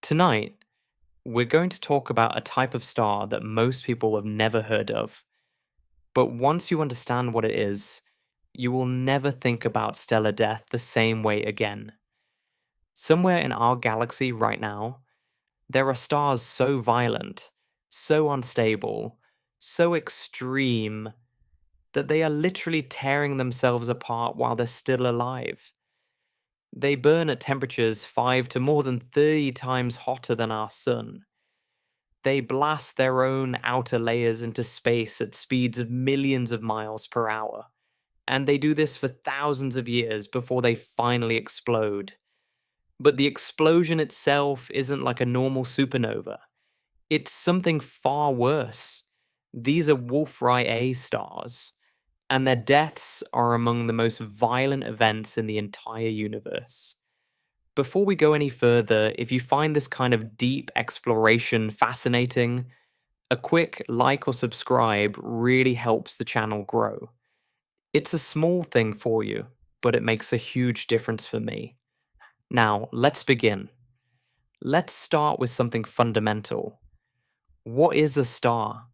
Tonight, we're going to talk about a type of star that most people have never heard of. But once you understand what it is, you will never think about stellar death the same way again. Somewhere in our galaxy right now, there are stars so violent, so unstable, so extreme that they are literally tearing themselves apart while they're still alive. They burn at temperatures 5 to more than 30 times hotter than our sun. They blast their own outer layers into space at speeds of millions of miles per hour. And they do this for thousands of years before they finally explode. But the explosion itself isn't like a normal supernova. It's something far worse. These are Wolf-Rayet stars, and their deaths are among the most violent events in the entire universe. Before we go any further, if you find this kind of deep exploration fascinating, a quick like or subscribe really helps the channel grow. It's a small thing for you, but it makes a huge difference for me. Now, let's begin. Let's start with something fundamental. What is a star?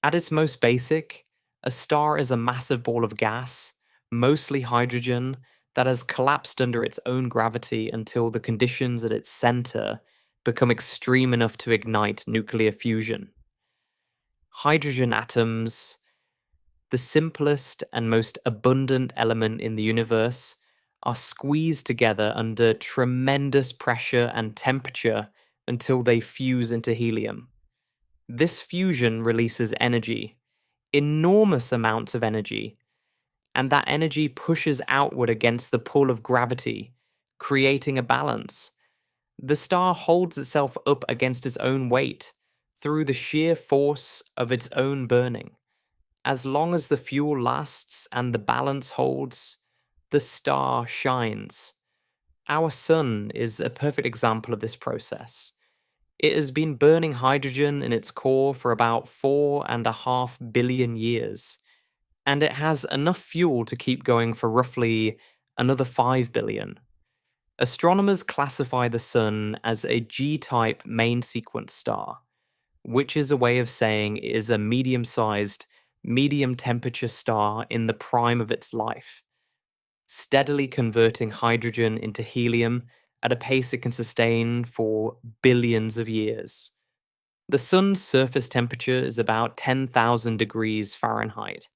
At its most basic, a star is a massive ball of gas, mostly hydrogen, that has collapsed under its own gravity until the conditions at its center become extreme enough to ignite nuclear fusion. Hydrogen atoms, the simplest and most abundant element in the universe, are squeezed together under tremendous pressure and temperature until they fuse into helium. This fusion releases energy, enormous amounts of energy, and that energy pushes outward against the pull of gravity, creating a balance. The star holds itself up against its own weight through the sheer force of its own burning. As long as the fuel lasts and the balance holds, the star shines. Our sun is a perfect example of this process. It has been burning hydrogen in its core for about 4.5 billion years, and it has enough fuel to keep going for roughly another 5 billion. Astronomers classify the sun as a G-type main sequence star, which is a way of saying it is a medium-sized, medium-temperature star in the prime of its life, steadily converting hydrogen into helium at a pace it can sustain for billions of years. The sun's surface temperature is about 10,000 degrees Fahrenheit.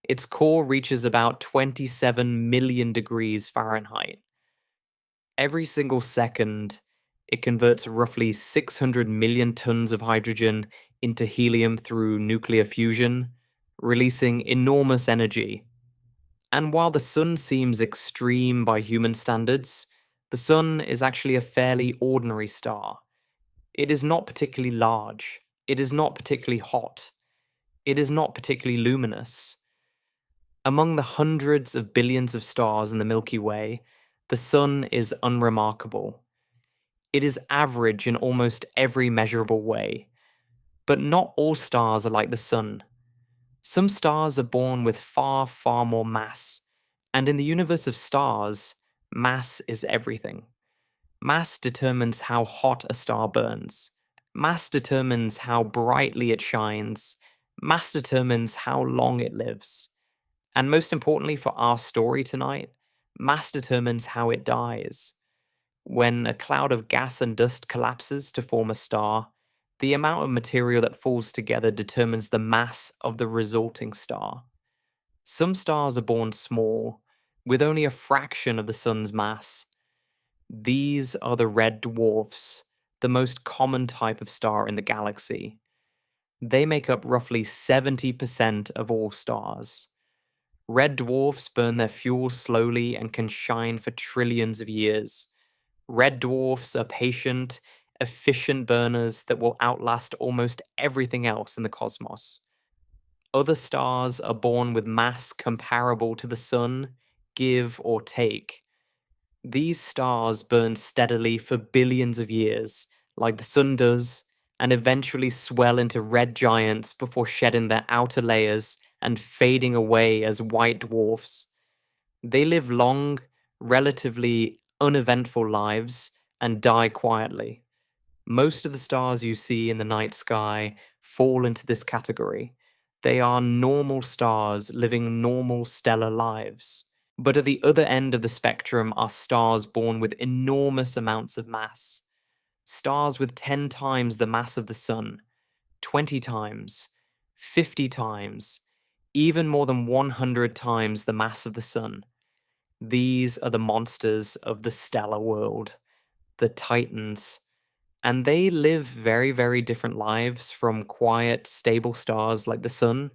Its core reaches about 27 million degrees Fahrenheit. Every single second, it converts roughly 600 million tons of hydrogen into helium through nuclear fusion, releasing enormous energy. And while the sun seems extreme by human standards, the sun is actually a fairly ordinary star. It is not particularly large. It is not particularly hot. It is not particularly luminous. Among the hundreds of billions of stars in the Milky Way, the sun is unremarkable. It is average in almost every measurable way. But not all stars are like the sun. Some stars are born with far, far more mass. And in the universe of stars, mass is everything. Mass determines how hot a star burns. Mass determines how brightly it shines. Mass determines how long it lives. And most importantly for our story tonight, mass determines how it dies. When a cloud of gas and dust collapses to form a star, the amount of material that falls together determines the mass of the resulting star. Some stars are born small, with only a fraction of the sun's mass. These are the red dwarfs, the most common type of star in the galaxy. They make up roughly 70% of all stars. Red dwarfs burn their fuel slowly and can shine for trillions of years. Red dwarfs are patient, efficient burners that will outlast almost everything else in the cosmos. Other stars are born with mass comparable to the sun, give or take. These stars burn steadily for billions of years, like the sun does, and eventually swell into red giants before shedding their outer layers and fading away as white dwarfs. They live long, relatively uneventful lives and die quietly. Most of the stars you see in the night sky fall into this category. They are normal stars living normal stellar lives. But at the other end of the spectrum are stars born with enormous amounts of mass. Stars with 10 times the mass of the Sun, 20 times, 50 times, even more than 100 times the mass of the Sun. These are the monsters of the stellar world, the Titans. And they live very, very different lives from quiet, stable stars like the Sun.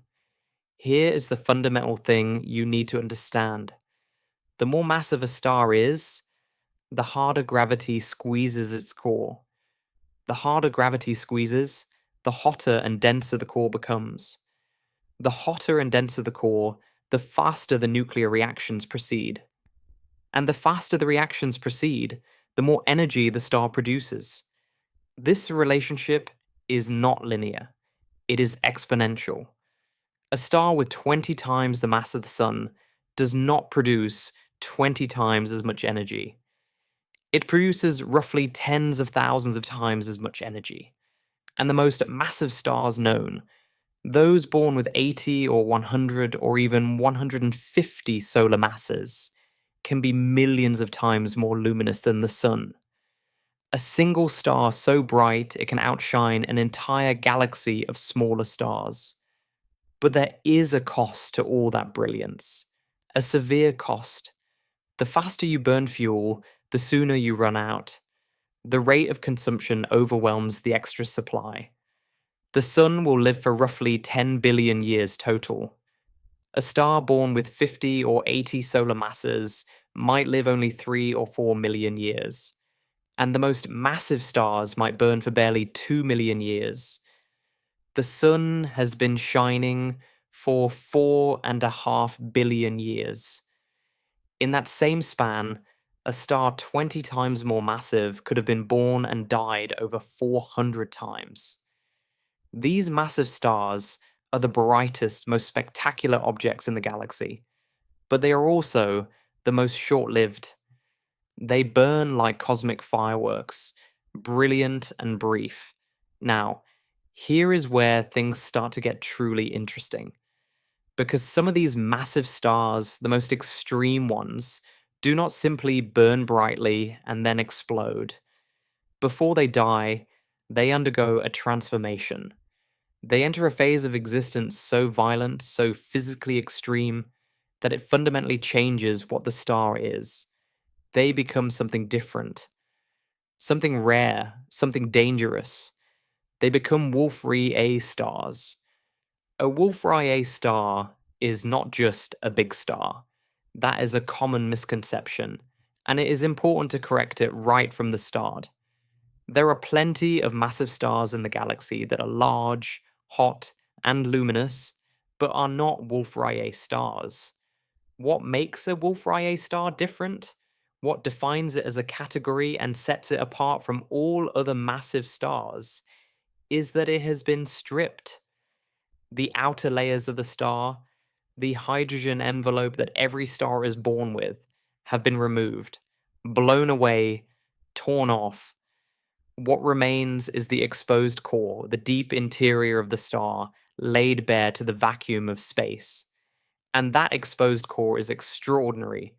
Here is the fundamental thing you need to understand. The more massive a star is, the harder gravity squeezes its core. The harder gravity squeezes, the hotter and denser the core becomes. The hotter and denser the core, the faster the nuclear reactions proceed. And the faster the reactions proceed, the more energy the star produces. This relationship is not linear, it is exponential. A star with 20 times the mass of the Sun does not produce 20 times as much energy. It produces roughly tens of thousands of times as much energy. And the most massive stars known, those born with 80 or 100 or even 150 solar masses, can be millions of times more luminous than the Sun. A single star so bright it can outshine an entire galaxy of smaller stars. But there is a cost to all that brilliance, a severe cost. The faster you burn fuel, the sooner you run out. The rate of consumption overwhelms the extra supply. The Sun will live for roughly 10 billion years total. A star born with 50 or 80 solar masses might live only 3 or 4 million years. And the most massive stars might burn for barely 2 million years. The Sun has been shining for 4.5 billion years. In that same span, a star 20 times more massive could have been born and died over 400 times. These massive stars are the brightest, most spectacular objects in the galaxy, but they are also the most short-lived. They burn like cosmic fireworks, brilliant and brief. Now, here is where things start to get truly interesting. Because some of these massive stars, the most extreme ones, do not simply burn brightly and then explode. Before they die, they undergo a transformation. They enter a phase of existence so violent, so physically extreme, that it fundamentally changes what the star is. They become something different, something rare, something dangerous. They become Wolf-Rayet stars. A Wolf-Rayet star is not just a big star. That is a common misconception, and it is important to correct it right from the start. There are plenty of massive stars in the galaxy that are large, hot, and luminous, but are not Wolf-Rayet stars. What makes a Wolf-Rayet star different? What defines it as a category and sets it apart from all other massive stars is that it has been stripped. The outer layers of the star, the hydrogen envelope that every star is born with, have been removed, blown away, torn off. What remains is the exposed core, the deep interior of the star, laid bare to the vacuum of space. And that exposed core is extraordinary.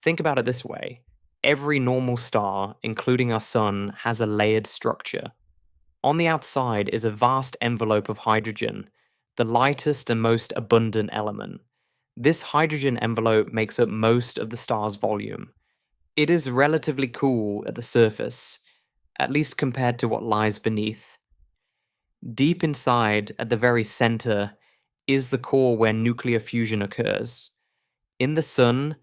Think about it this way. Every normal star, including our Sun, has a layered structure. On the outside is a vast envelope of hydrogen, the lightest and most abundant element. This hydrogen envelope makes up most of the star's volume. It is relatively cool at the surface, at least compared to what lies beneath. Deep inside, at the very center, is the core where nuclear fusion occurs. In the Sun,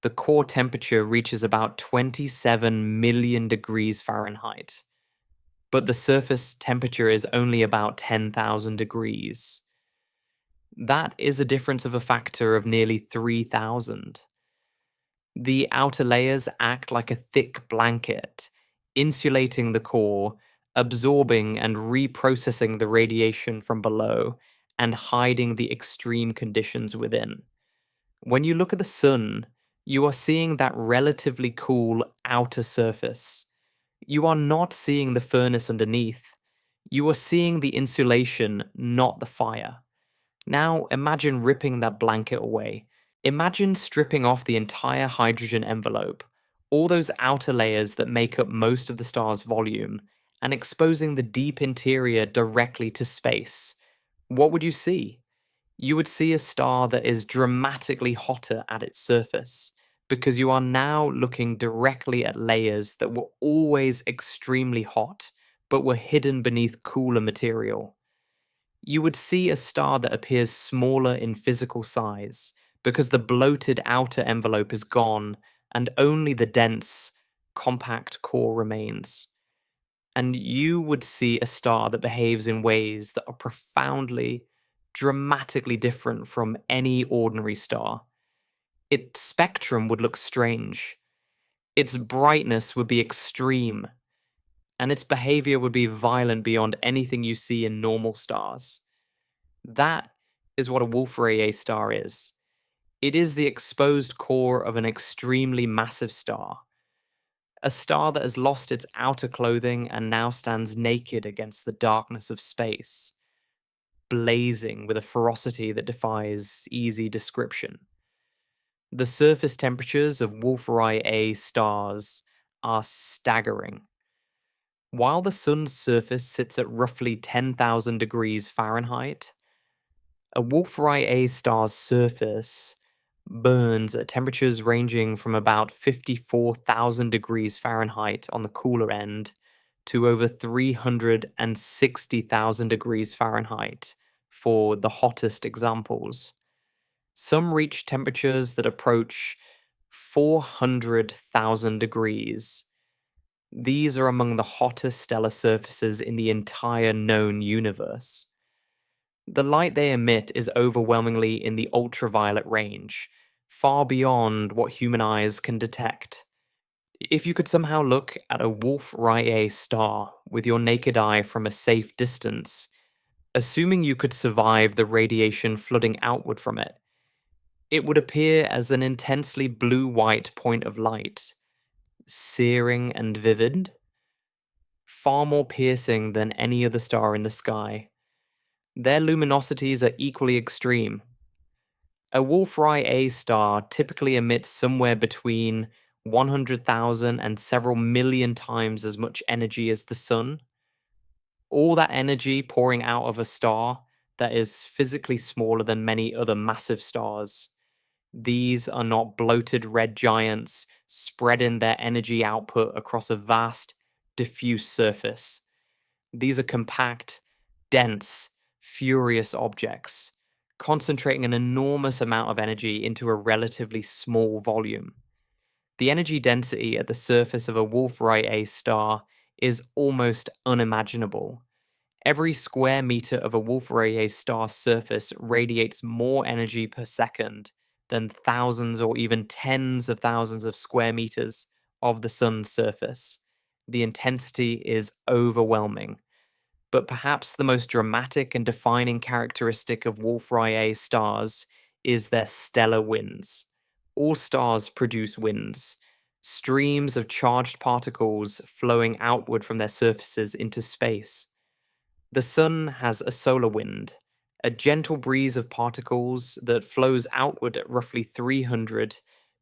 the core temperature reaches about 27 million degrees Fahrenheit, but the surface temperature is only about 10,000 degrees. That is a difference of a factor of nearly 3,000. The outer layers act like a thick blanket, insulating the core, absorbing and reprocessing the radiation from below, and hiding the extreme conditions within. When you look at the Sun, you are seeing that relatively cool outer surface. You are not seeing the furnace underneath. You are seeing the insulation, not the fire. Now imagine ripping that blanket away. Imagine stripping off the entire hydrogen envelope, all those outer layers that make up most of the star's volume, and exposing the deep interior directly to space. What would you see? You would see a star that is dramatically hotter at its surface, because you are now looking directly at layers that were always extremely hot, but were hidden beneath cooler material. You would see a star that appears smaller in physical size, because the bloated outer envelope is gone and only the dense, compact core remains. And you would see a star that behaves in ways that are profoundly, dramatically different from any ordinary star. Its spectrum would look strange. Its brightness would be extreme, and its behavior would be violent beyond anything you see in normal stars. That is what a Wolf-Rayet star is. It is the exposed core of an extremely massive star. A star that has lost its outer clothing and now stands naked against the darkness of space, blazing with a ferocity that defies easy description. The surface temperatures of Wolf-Rayet stars are staggering. While the sun's surface sits at roughly 10,000 degrees Fahrenheit, a Wolf-Rayet star's surface burns at temperatures ranging from about 54,000 degrees Fahrenheit on the cooler end to over 360,000 degrees Fahrenheit for the hottest examples. Some reach temperatures that approach 400,000 degrees. These are among the hottest stellar surfaces in the entire known universe. The light they emit is overwhelmingly in the ultraviolet range, far beyond what human eyes can detect. If you could somehow look at a Wolf-Rayet star with your naked eye from a safe distance, assuming you could survive the radiation flooding outward from it, it would appear as an intensely blue-white point of light, searing and vivid, far more piercing than any other star in the sky. Their luminosities are equally extreme. A Wolf-Rayet star typically emits somewhere between 100,000 and several million times as much energy as the sun. All that energy pouring out of a star that is physically smaller than many other massive stars. These are not bloated red giants spreading their energy output across a vast, diffuse surface. These are compact, dense, furious objects, concentrating an enormous amount of energy into a relatively small volume. The energy density at the surface of a Wolf-Rayet star is almost unimaginable. Every square meter of a Wolf-Rayet star surface radiates more energy per second than thousands or even tens of thousands of square meters of the sun's surface. The intensity is overwhelming. But perhaps the most dramatic and defining characteristic of Wolf-Rayet stars is their stellar winds. All stars produce winds, streams of charged particles flowing outward from their surfaces into space. The sun has a solar wind, a gentle breeze of particles that flows outward at roughly 300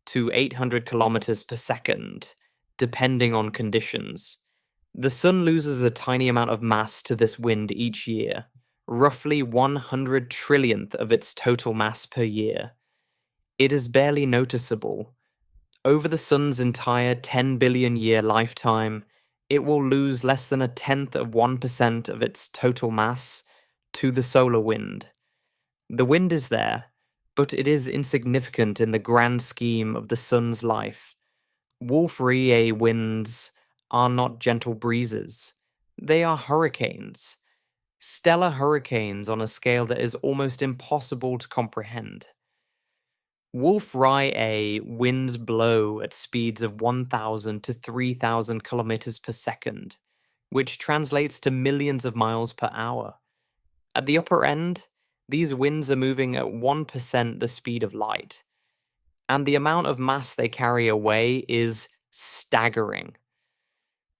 to 800 kilometers per second, depending on conditions. The sun loses a tiny amount of mass to this wind each year, roughly 100 trillionth of its total mass per year. It is barely noticeable. Over the sun's entire 10 billion year lifetime, it will lose less than a tenth of 1% of its total mass to the solar wind. The wind is there, but it is insignificant in the grand scheme of the sun's life. Wolf-Rayet winds are not gentle breezes. They are hurricanes. Stellar hurricanes on a scale that is almost impossible to comprehend. Wolf-Rayet winds blow at speeds of 1,000 to 3,000 kilometers per second, which translates to millions of miles per hour. At the upper end, these winds are moving at 1% the speed of light, and the amount of mass they carry away is staggering.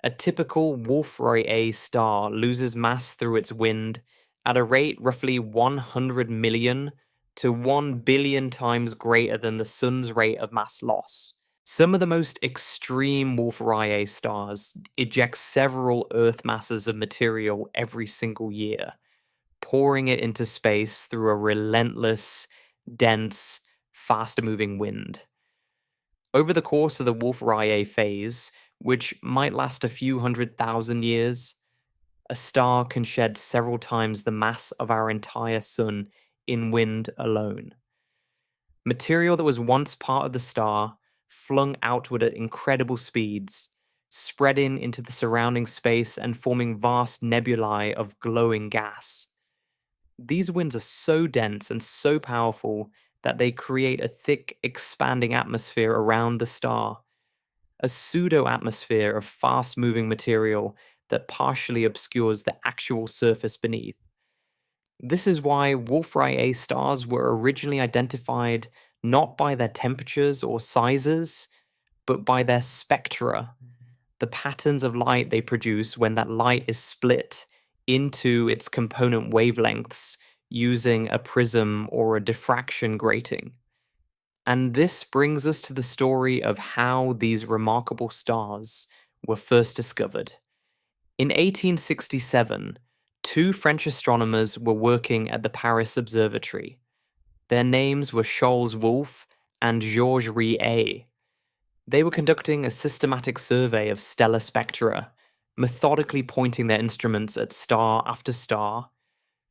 A typical Wolf-Rayet star loses mass through its wind at a rate roughly 100 million to 1 billion times greater than the sun's rate of mass loss. Some of the most extreme Wolf-Rayet stars eject several Earth masses of material every single year, pouring it into space through a relentless, dense, fast-moving wind. Over the course of the Wolf-Rayet phase, which might last a few 100,000 years, a star can shed several times the mass of our entire sun in wind alone. Material that was once part of the star, flung outward at incredible speeds, spreading into the surrounding space and forming vast nebulae of glowing gas. These winds are so dense and so powerful that they create a thick, expanding atmosphere around the star, a pseudo-atmosphere of fast-moving material that partially obscures the actual surface beneath. This is why Wolf-Rayet stars were originally identified not by their temperatures or sizes, but by their spectra, the patterns of light they produce when that light is split into its component wavelengths using a prism or a diffraction grating. And this brings us to the story of how these remarkable stars were first discovered. In 1867, two French astronomers were working at the Paris Observatory. Their names were Charles Wolf and Georges Rayet. They were conducting a systematic survey of stellar spectra, methodically pointing their instruments at star after star,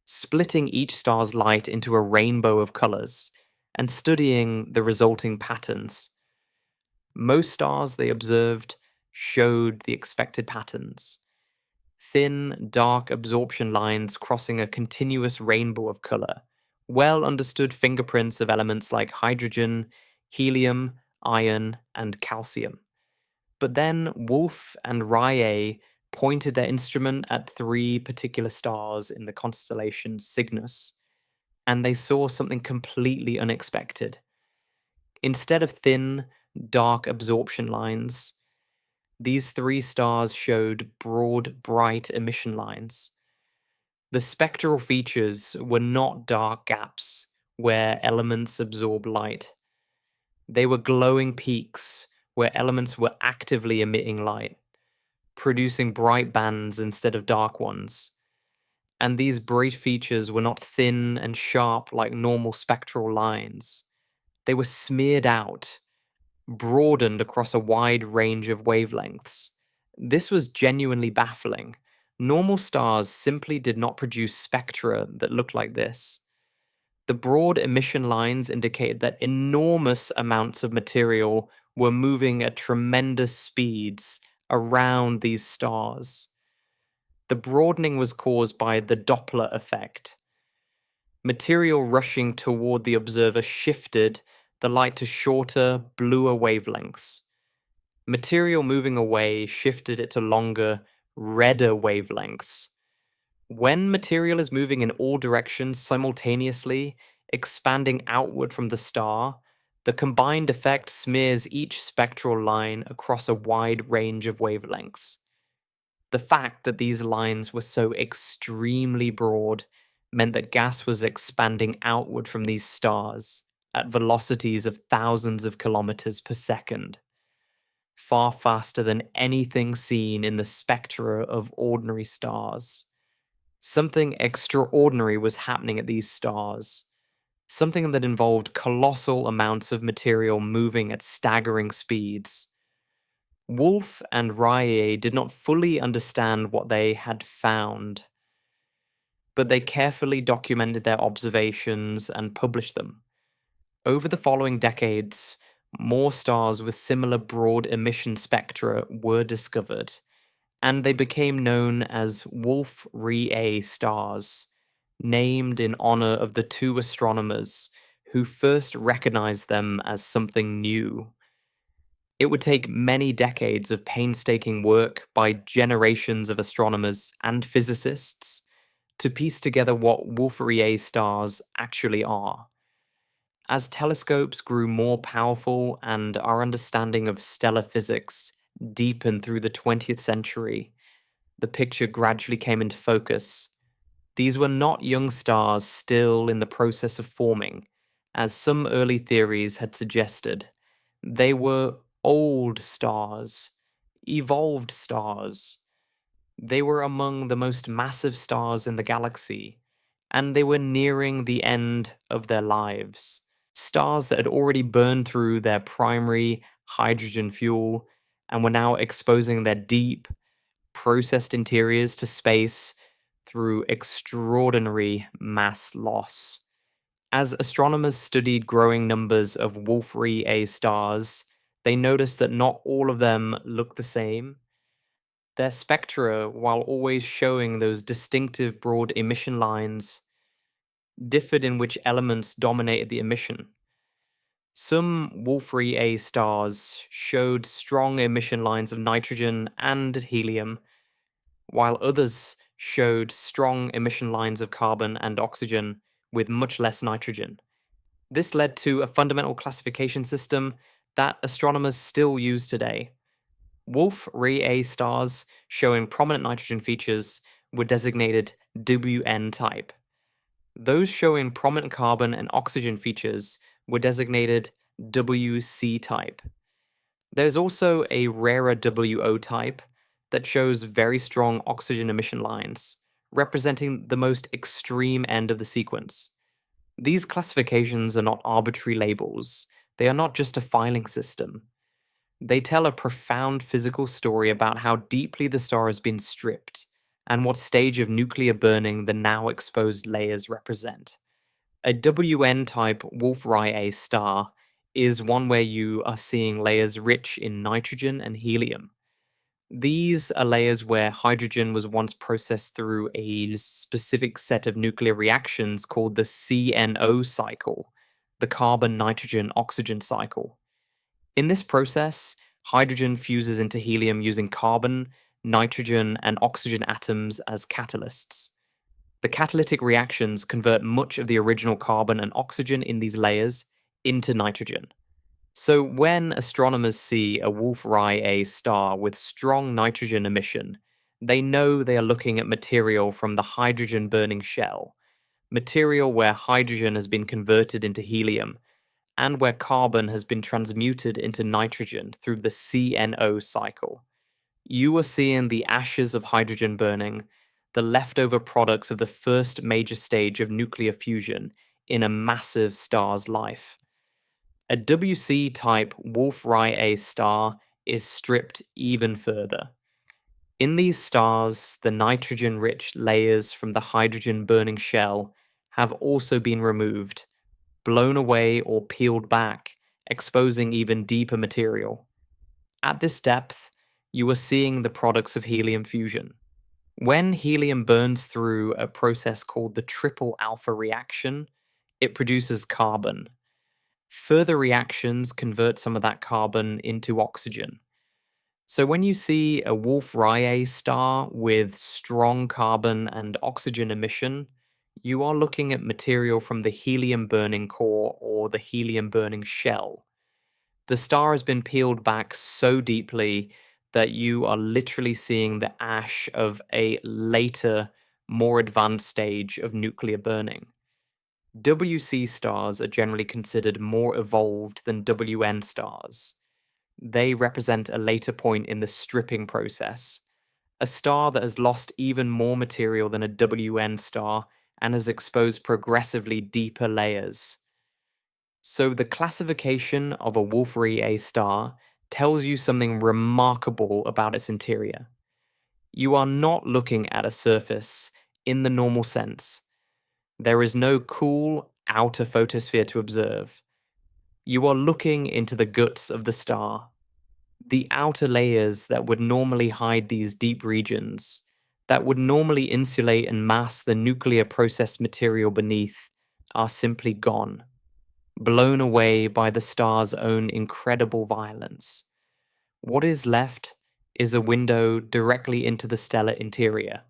splitting each star's light into a rainbow of colors, and studying the resulting patterns. Most stars, they observed, showed the expected patterns. Thin, dark absorption lines crossing a continuous rainbow of color, well understood fingerprints of elements like hydrogen, helium, iron, and calcium. But then Wolf and Rayet pointed their instrument at three particular stars in the constellation Cygnus, and they saw something completely unexpected. Instead of thin, dark absorption lines, these three stars showed broad, bright emission lines. The spectral features were not dark gaps where elements absorb light. They were glowing peaks where elements were actively emitting light, producing bright bands instead of dark ones. And these bright features were not thin and sharp like normal spectral lines. They were smeared out, broadened across a wide range of wavelengths. This was genuinely baffling. Normal stars simply did not produce spectra that looked like this. The broad emission lines indicated that enormous amounts of material were moving at tremendous speeds around these stars. The broadening was caused by the Doppler effect. Material rushing toward the observer shifted the light to shorter, bluer wavelengths. Material moving away shifted it to longer, redder wavelengths. When material is moving in all directions simultaneously, expanding outward from the star, the combined effect smears each spectral line across a wide range of wavelengths. The fact that these lines were so extremely broad meant that gas was expanding outward from these stars at velocities of thousands of kilometers per second, far faster than anything seen in the spectra of ordinary stars. Something extraordinary was happening at these stars, something that involved colossal amounts of material moving at staggering speeds. Wolf and Rayet did not fully understand what they had found, but they carefully documented their observations and published them. Over the following decades, more stars with similar broad emission spectra were discovered, and they became known as Wolf-Rayet stars, named in honor of the two astronomers who first recognized them as something new. It would take many decades of painstaking work by generations of astronomers and physicists to piece together what Wolf-Rayet stars actually are. As telescopes grew more powerful and our understanding of stellar physics deepened through the 20th century, the picture gradually came into focus. These were not young stars still in the process of forming, as some early theories had suggested. They were old stars, evolved stars. They were among the most massive stars in the galaxy, and they were nearing the end of their lives. Stars that had already burned through their primary hydrogen fuel and were now exposing their deep, processed interiors to space through extraordinary mass loss. As astronomers studied growing numbers of Wolf-Rayet stars, they noticed that not all of them looked the same. Their spectra, while always showing those distinctive broad emission lines, differed in which elements dominated the emission. Some Wolf-Rayet stars showed strong emission lines of nitrogen and helium, while others showed strong emission lines of carbon and oxygen with much less nitrogen. This led to a fundamental classification system that astronomers still use today. Wolf-Rayet stars showing prominent nitrogen features were designated WN type. Those showing prominent carbon and oxygen features were designated WC type. There's also a rarer WO type that shows very strong oxygen emission lines, representing the most extreme end of the sequence. These classifications are not arbitrary labels. They are not just a filing system. They tell a profound physical story about how deeply the star has been stripped and what stage of nuclear burning the now exposed layers represent. A WN type Wolf-Rayet star is one where you are seeing layers rich in nitrogen and helium. These are layers where hydrogen was once processed through a specific set of nuclear reactions called the CNO cycle, the carbon nitrogen oxygen cycle. In this process, hydrogen fuses into helium using carbon, nitrogen, and oxygen atoms as catalysts. The catalytic reactions convert much of the original carbon and oxygen in these layers into nitrogen. So when astronomers see a Wolf-Rayet star with strong nitrogen emission, they know they are looking at material from the hydrogen-burning shell, material where hydrogen has been converted into helium, and where carbon has been transmuted into nitrogen through the CNO cycle. You are seeing the ashes of hydrogen burning, the leftover products of the first major stage of nuclear fusion in a massive star's life. A WC type Wolf-Rayet star is stripped even further. In these stars, the nitrogen rich layers from the hydrogen burning shell have also been removed, blown away or peeled back, exposing even deeper material. At this depth, you are seeing the products of helium fusion. When helium burns through a process called the triple alpha reaction, it produces carbon. Further reactions convert some of that carbon into oxygen. So when you see a Wolf-Rayet star with strong carbon and oxygen emission, you are looking at material from the helium burning core or the helium burning shell. The star has been peeled back so deeply that you are literally seeing the ash of a later, more advanced stage of nuclear burning. WC stars are generally considered more evolved than WN stars. They represent a later point in the stripping process, a star that has lost even more material than a WN star and has exposed progressively deeper layers. So the classification of a Wolf-Rayet star tells you something remarkable about its interior. You are not looking at a surface in the normal sense. There is no cool outer photosphere to observe. You are looking into the guts of the star. The outer layers that would normally hide these deep regions, that would normally insulate and mask the nuclear processed material beneath, are simply gone, blown away by the star's own incredible violence. What is left is a window directly into the stellar interior.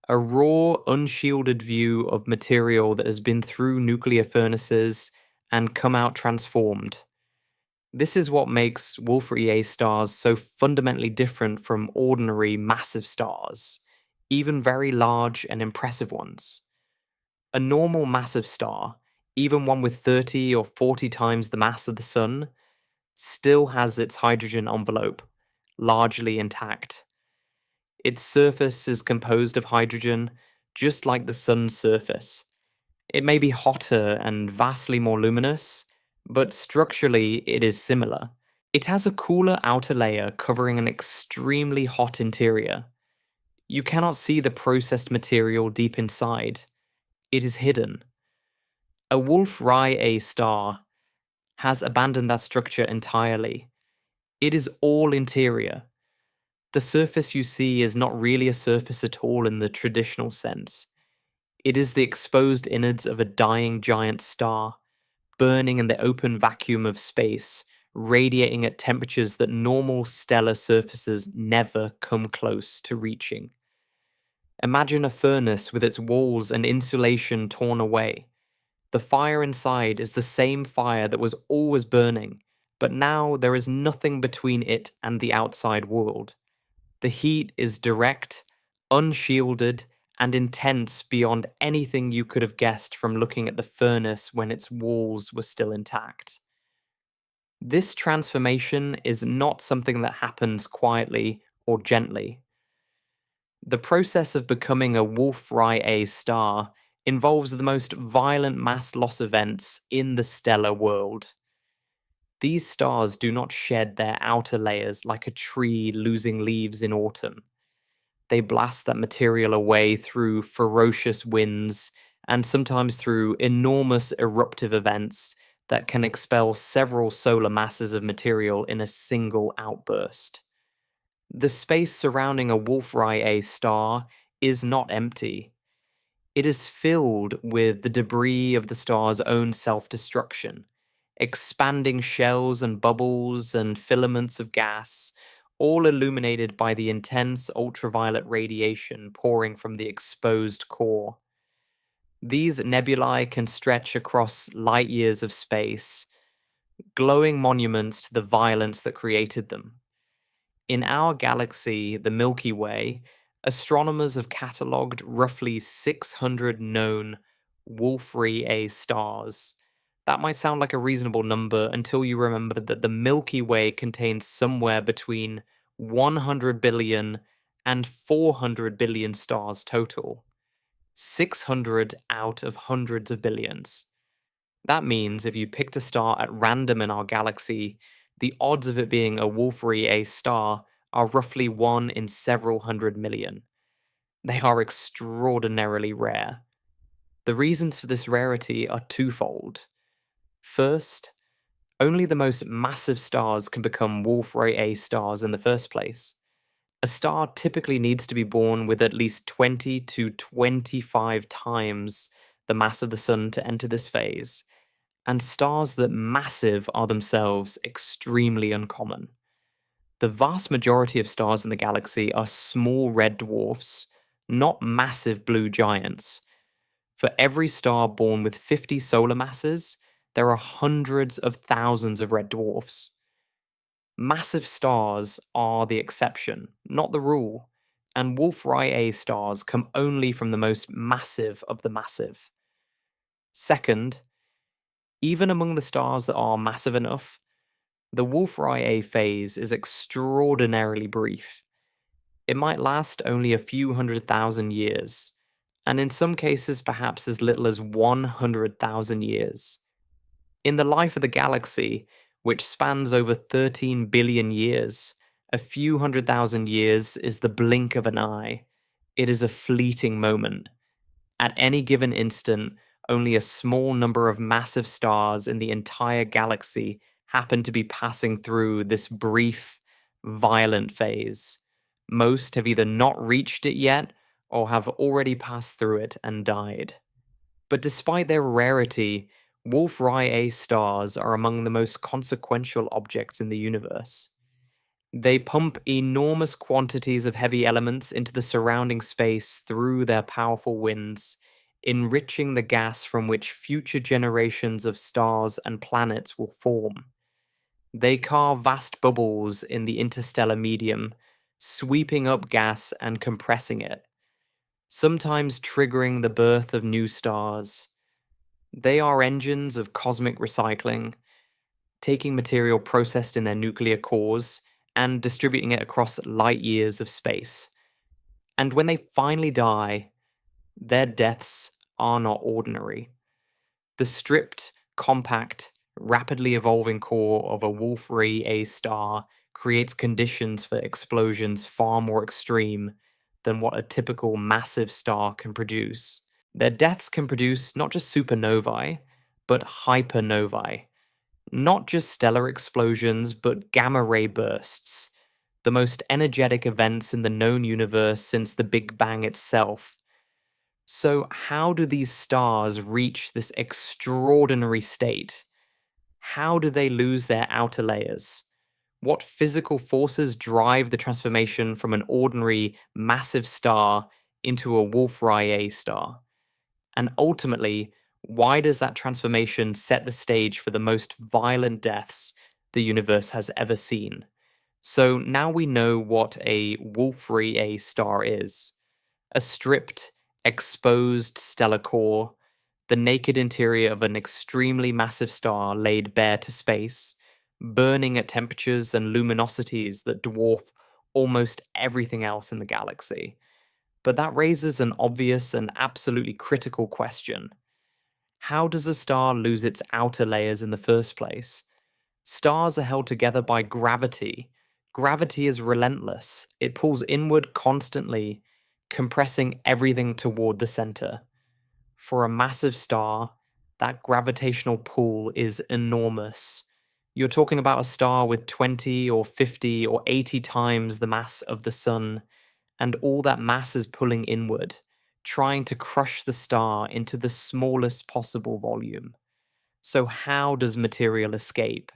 A raw, unshielded view of material that has been through nuclear furnaces and come out transformed. This is what makes Wolf-Rayet stars so fundamentally different from ordinary massive stars, even very large and impressive ones. A normal massive star, even one with 30 or 40 times the mass of the Sun, still has its hydrogen envelope, largely intact. Its surface is composed of hydrogen, just like the Sun's surface. It may be hotter and vastly more luminous, but structurally it is similar. It has a cooler outer layer covering an extremely hot interior. You cannot see the processed material deep inside. It is hidden. A Wolf-Rayet star has abandoned that structure entirely. It is all interior. The surface you see is not really a surface at all in the traditional sense. It is the exposed innards of a dying giant star, burning in the open vacuum of space, radiating at temperatures that normal stellar surfaces never come close to reaching. Imagine a furnace with its walls and insulation torn away. The fire inside is the same fire that was always burning, but now there is nothing between it and the outside world. The heat is direct, unshielded, and intense beyond anything you could have guessed from looking at the furnace when its walls were still intact. This transformation is not something that happens quietly or gently. The process of becoming a Wolf-Rayet star involves the most violent mass loss events in the stellar world. These stars do not shed their outer layers like a tree losing leaves in autumn. They blast that material away through ferocious winds and sometimes through enormous eruptive events that can expel several solar masses of material in a single outburst. The space surrounding a Wolf-Rayet star is not empty. It is filled with the debris of the star's own self-destruction, expanding shells and bubbles and filaments of gas, all illuminated by the intense ultraviolet radiation pouring from the exposed core. These nebulae can stretch across light years of space, glowing monuments to the violence that created them. In our galaxy, the Milky Way, astronomers have catalogued roughly 600 known Wolf-Rayet stars. That might sound like a reasonable number until you remember that the Milky Way contains somewhere between 100 billion and 400 billion stars total. 600 out of hundreds of billions. That means if you picked a star at random in our galaxy, the odds of it being a Wolf-Rayet star are roughly 1 in several hundred million. They are extraordinarily rare. The reasons for this rarity are twofold. First, only the most massive stars can become Wolf-Rayet stars in the first place. A star typically needs to be born with at least 20 to 25 times the mass of the Sun to enter this phase, and stars that massive are themselves extremely uncommon. The vast majority of stars in the galaxy are small red dwarfs, not massive blue giants. For every star born with 50 solar masses, there are hundreds of thousands of red dwarfs. Massive stars are the exception, not the rule, and Wolf-Rayet stars come only from the most massive of the massive. Second, even among the stars that are massive enough, the Wolf-Rayet phase is extraordinarily brief. It might last only a few 100,000 years, and in some cases perhaps as little as 100,000 years. In the life of the galaxy, which spans over 13 billion years, a few 100,000 years is the blink of an eye. It is a fleeting moment. At any given instant, only a small number of massive stars in the entire galaxy happen to be passing through this brief, violent phase. Most have either not reached it yet or have already passed through it and died. But despite their rarity, Wolf-Rayet stars are among the most consequential objects in the universe. They pump enormous quantities of heavy elements into the surrounding space through their powerful winds, enriching the gas from which future generations of stars and planets will form. They carve vast bubbles in the interstellar medium, sweeping up gas and compressing it, sometimes triggering the birth of new stars. They are engines of cosmic recycling, taking material processed in their nuclear cores and distributing it across light years of space. And when they finally die, their deaths are not ordinary. The stripped, compact, rapidly evolving core of a Wolf-Rayet star creates conditions for explosions far more extreme than what a typical massive star can produce. Their deaths can produce not just supernovae, but hypernovae. Not just stellar explosions, but gamma ray bursts, the most energetic events in the known universe since the Big Bang itself. So, how do these stars reach this extraordinary state? How do they lose their outer layers? What physical forces drive the transformation from an ordinary massive star into a Wolf-Rayet star? And ultimately, why does that transformation set the stage for the most violent deaths the universe has ever seen? So now we know what a Wolf-Rayet star is: a stripped, exposed stellar core, the naked interior of an extremely massive star laid bare to space, burning at temperatures and luminosities that dwarf almost everything else in the galaxy. But that raises an obvious and absolutely critical question. How does a star lose its outer layers in the first place? Stars are held together by gravity. Gravity is relentless. It pulls inward constantly, compressing everything toward the center. For a massive star, that gravitational pull is enormous. You're talking about a star with 20 or 50 or 80 times the mass of the Sun, and all that mass is pulling inward, trying to crush the star into the smallest possible volume. So, how does material escape?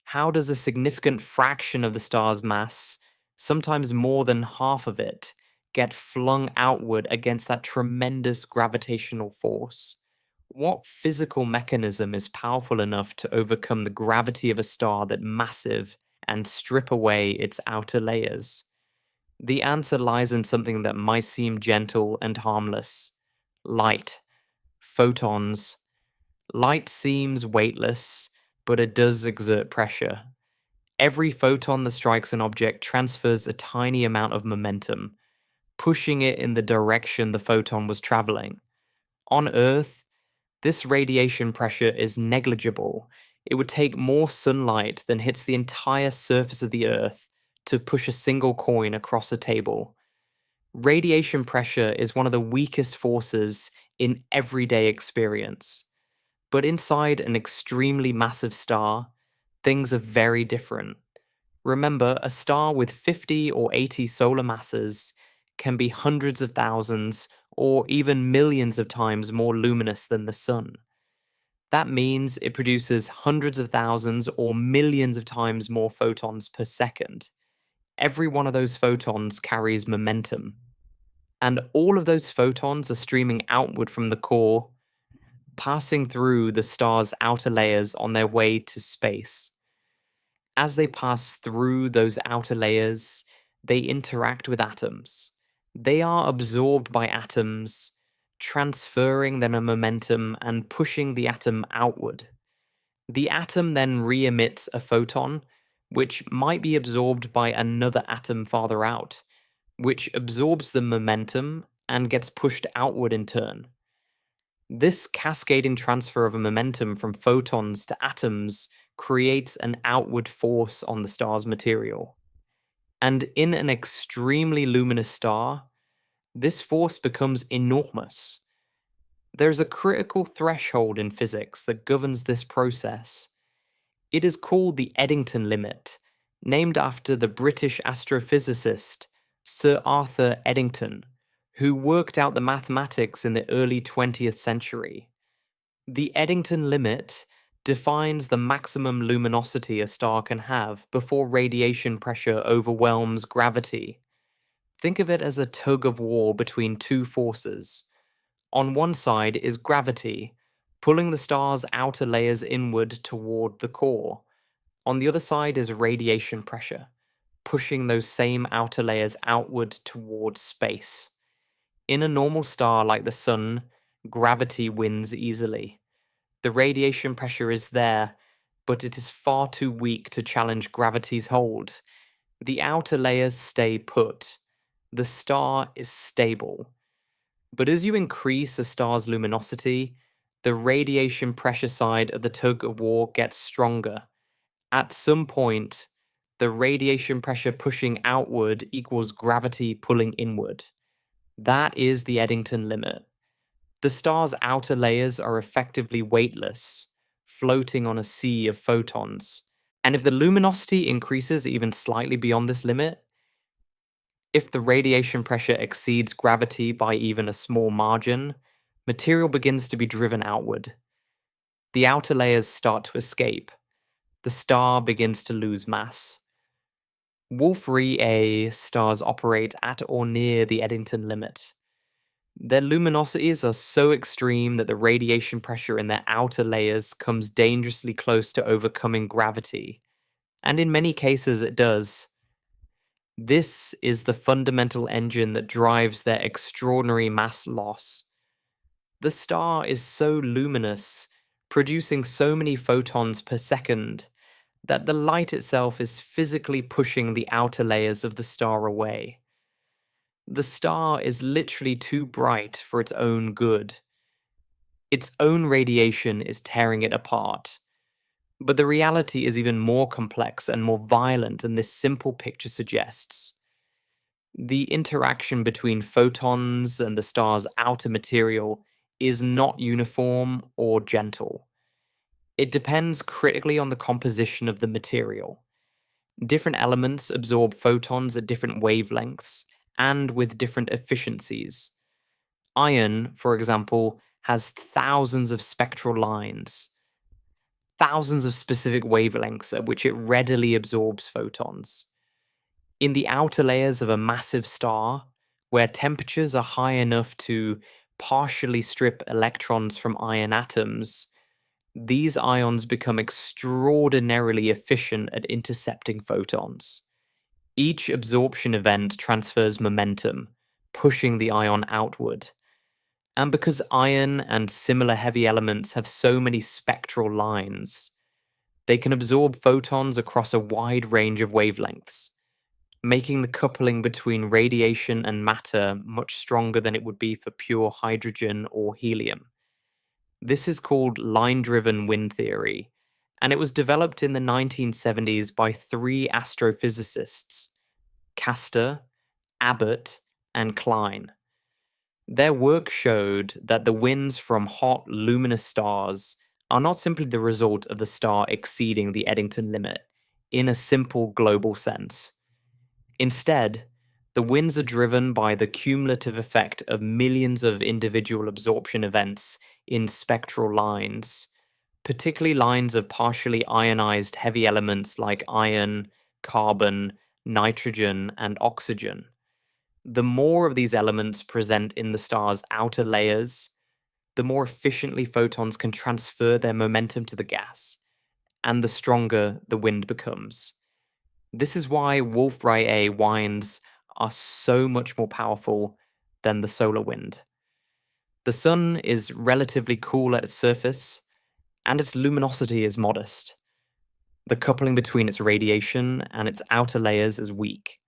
How does a significant fraction of the star's mass, sometimes more than half of it, get flung outward against that tremendous gravitational force? What physical mechanism is powerful enough to overcome the gravity of a star that massive and strip away its outer layers? The answer lies in something that might seem gentle and harmless: light, photons. Light seems weightless, but it does exert pressure. Every photon that strikes an object transfers a tiny amount of momentum, pushing it in the direction the photon was traveling. On Earth, this radiation pressure is negligible. It would take more sunlight than hits the entire surface of the Earth to push a single coin across a table. Radiation pressure is one of the weakest forces in everyday experience. But inside an extremely massive star, things are very different. Remember, a star with 50 or 80 solar masses can be hundreds of thousands or even millions of times more luminous than the Sun. That means it produces hundreds of thousands or millions of times more photons per second. Every one of those photons carries momentum. And all of those photons are streaming outward from the core, passing through the star's outer layers on their way to space. As they pass through those outer layers, they interact with atoms. They are absorbed by atoms, transferring their momentum and pushing the atom outward. The atom then re-emits a photon, which might be absorbed by another atom farther out, which absorbs the momentum and gets pushed outward in turn. This cascading transfer of a momentum from photons to atoms creates an outward force on the star's material. And in an extremely luminous star, this force becomes enormous. There's a critical threshold in physics that governs this process. It is called the Eddington limit, named after the British astrophysicist Sir Arthur Eddington, who worked out the mathematics in the early 20th century. The Eddington limit defines the maximum luminosity a star can have before radiation pressure overwhelms gravity. Think of it as a tug of war between two forces. On one side is gravity, pulling the star's outer layers inward toward the core. On the other side is radiation pressure, pushing those same outer layers outward towards space. In a normal star like the Sun, gravity wins easily. The radiation pressure is there, but it is far too weak to challenge gravity's hold. The outer layers stay put. The star is stable. But as you increase a star's luminosity, the radiation pressure side of the tug of war gets stronger. At some point, the radiation pressure pushing outward equals gravity pulling inward. That is the Eddington limit. The star's outer layers are effectively weightless, floating on a sea of photons. And if the luminosity increases even slightly beyond this limit, if the radiation pressure exceeds gravity by even a small margin, material begins to be driven outward. The outer layers start to escape. The star begins to lose mass. Wolf-Rayet stars operate at or near the Eddington limit. Their luminosities are so extreme that the radiation pressure in their outer layers comes dangerously close to overcoming gravity, and in many cases it does. This is the fundamental engine that drives their extraordinary mass loss. The star is so luminous, producing so many photons per second, that the light itself is physically pushing the outer layers of the star away. The star is literally too bright for its own good. Its own radiation is tearing it apart. But the reality is even more complex and more violent than this simple picture suggests. The interaction between photons and the star's outer material is not uniform or gentle. It depends critically on the composition of the material. Different elements absorb photons at different wavelengths and with different efficiencies. Iron, for example, has thousands of spectral lines, thousands of specific wavelengths at which it readily absorbs photons. In the outer layers of a massive star, where temperatures are high enough to partially strip electrons from iron atoms, these ions become extraordinarily efficient at intercepting photons. Each absorption event transfers momentum, pushing the ion outward. And because iron and similar heavy elements have so many spectral lines, they can absorb photons across a wide range of wavelengths, making the coupling between radiation and matter much stronger than it would be for pure hydrogen or helium. This is called line-driven wind theory, and it was developed in the 1970s by three astrophysicists, Castor, Abbott, and Klein. Their work showed that the winds from hot, luminous stars are not simply the result of the star exceeding the Eddington limit in a simple global sense. Instead, the winds are driven by the cumulative effect of millions of individual absorption events in spectral lines, particularly lines of partially ionized heavy elements like iron, carbon, nitrogen, and oxygen. The more of these elements present in the star's outer layers, the more efficiently photons can transfer their momentum to the gas, and the stronger the wind becomes. This is why Wolf-Rayet winds are so much more powerful than the solar wind. The sun is relatively cool at its surface, and its luminosity is modest. The coupling between its radiation and its outer layers is weak.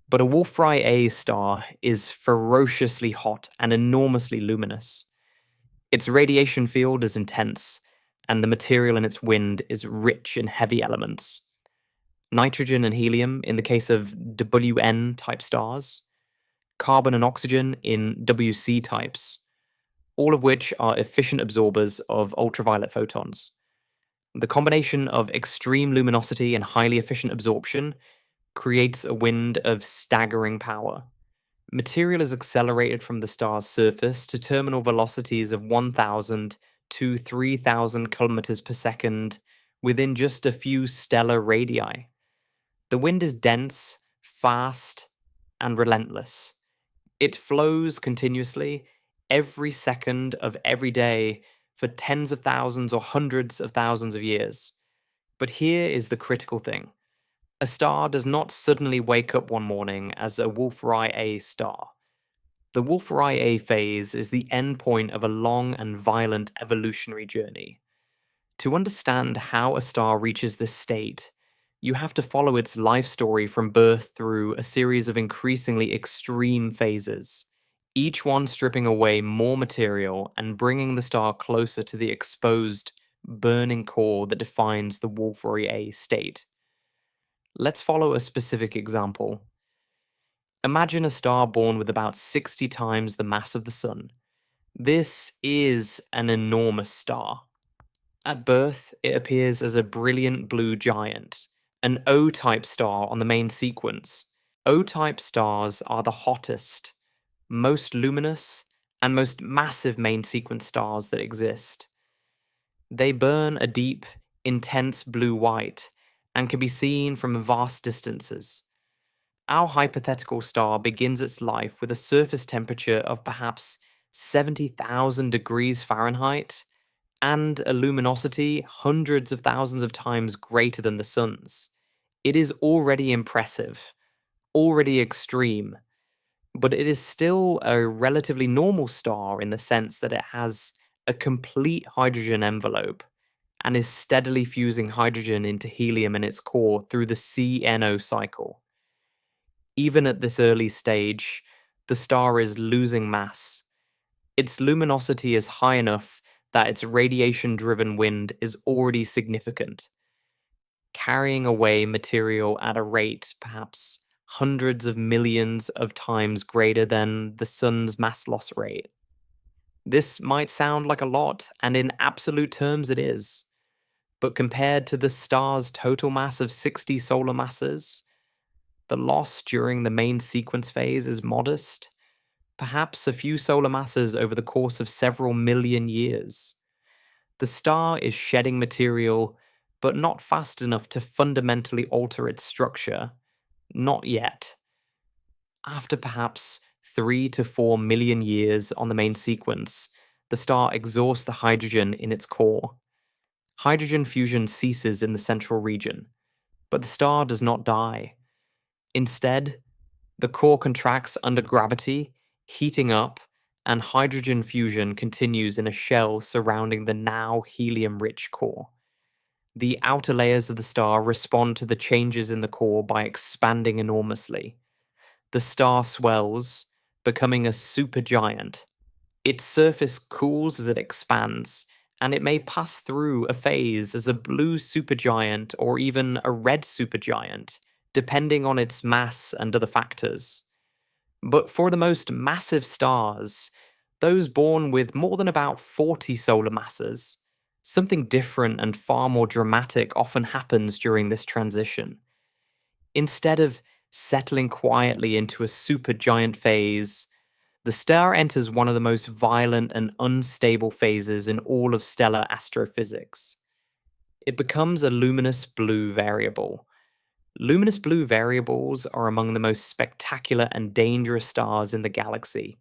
But a Wolf-Rayet star is ferociously hot and enormously luminous. Its radiation field is intense, and the material in its wind is rich in heavy elements. Nitrogen and helium in the case of WN-type stars, carbon and oxygen in WC types, all of which are efficient absorbers of ultraviolet photons. The combination of extreme luminosity and highly efficient absorption creates a wind of staggering power. Material is accelerated from the star's surface to terminal velocities of 1,000 to 3,000 kilometers per second within just a few stellar radii. The wind is dense, fast, and relentless. It flows continuously every second of every day for tens of thousands or hundreds of thousands of years. But here is the critical thing. A star does not suddenly wake up one morning as a Wolf-Rayet star. The Wolf-Rayet phase is the end point of a long and violent evolutionary journey. To understand how a star reaches this state, you have to follow its life story from birth through a series of increasingly extreme phases, each one stripping away more material and bringing the star closer to the exposed, burning core that defines the Wolf-Rayet state. Let's follow a specific example. Imagine a star born with about 60 times the mass of the Sun. This is an enormous star. At birth, it appears as a brilliant blue giant, an O-type star on the main sequence. O-type stars are the hottest, most luminous, and most massive main sequence stars that exist. They burn a deep, intense blue-white and can be seen from vast distances. Our hypothetical star begins its life with a surface temperature of perhaps 70,000 degrees Fahrenheit and a luminosity hundreds of thousands of times greater than the Sun's. It is already impressive, already extreme, but it is still a relatively normal star in the sense that it has a complete hydrogen envelope and is steadily fusing hydrogen into helium in its core through the CNO cycle. Even at this early stage, the star is losing mass. Its luminosity is high enough that its radiation-driven wind is already significant, carrying away material at a rate perhaps hundreds of millions of times greater than the Sun's mass loss rate. This might sound like a lot, and in absolute terms it is, but compared to the star's total mass of 60 solar masses, the loss during the main sequence phase is modest, perhaps a few solar masses over the course of several million years. The star is shedding material, but not fast enough to fundamentally alter its structure. Not yet. After perhaps 3 to 4 million years on the main sequence, the star exhausts the hydrogen in its core. Hydrogen fusion ceases in the central region, but the star does not die. Instead, the core contracts under gravity, heating up, and hydrogen fusion continues in a shell surrounding the now helium-rich core. The outer layers of the star respond to the changes in the core by expanding enormously. The star swells, becoming a supergiant. Its surface cools as it expands, and it may pass through a phase as a blue supergiant or even a red supergiant, depending on its mass and other factors. But for the most massive stars, those born with more than about 40 solar masses, something different and far more dramatic often happens during this transition. Instead of settling quietly into a supergiant phase, the star enters one of the most violent and unstable phases in all of stellar astrophysics. It becomes a luminous blue variable. Luminous blue variables are among the most spectacular and dangerous stars in the galaxy.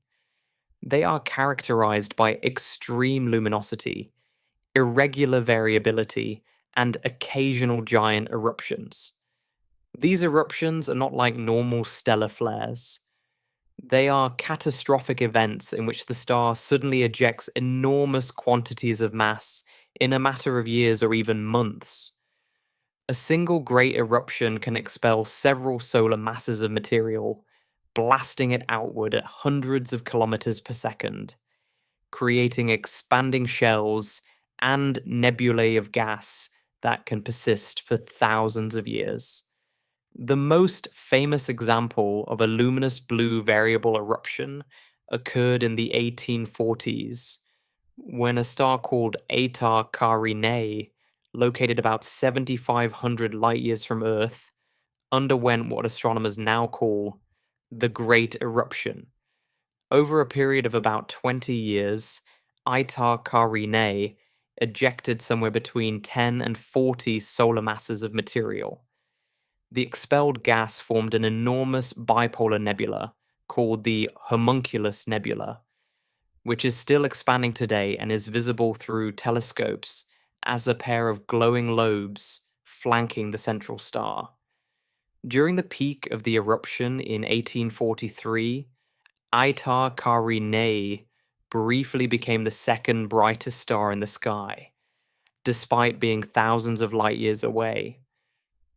They are characterized by extreme luminosity, irregular variability, and occasional giant eruptions. These eruptions are not like normal stellar flares. They are catastrophic events in which the star suddenly ejects enormous quantities of mass in a matter of years or even months. A single great eruption can expel several solar masses of material, blasting it outward at hundreds of kilometers per second, creating expanding shells and nebulae of gas that can persist for thousands of years. The most famous example of a luminous blue variable eruption occurred in the 1840s, when a star called Eta Carinae, located about 7,500 light years from Earth, underwent what astronomers now call the Great Eruption. Over a period of about 20 years, Eta Carinae ejected somewhere between 10 and 40 solar masses of material. The expelled gas formed an enormous bipolar nebula called the Homunculus Nebula, which is still expanding today and is visible through telescopes as a pair of glowing lobes flanking the central star. During the peak of the eruption in 1843, Eta Carinae briefly became the second brightest star in the sky, despite being thousands of light years away.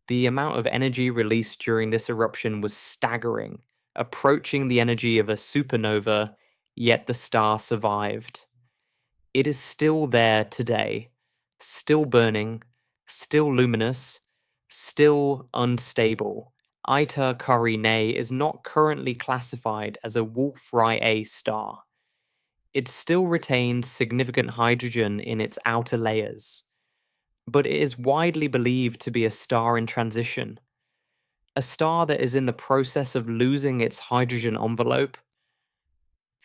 The amount of energy released during this eruption was staggering, approaching the energy of a supernova, yet the star survived. It is still there today, still burning, still luminous, still unstable. Eta Carinae is not currently classified as a Wolf-Rayet star. It still retains significant hydrogen in its outer layers, but it is widely believed to be a star in transition, a star that is in the process of losing its hydrogen envelope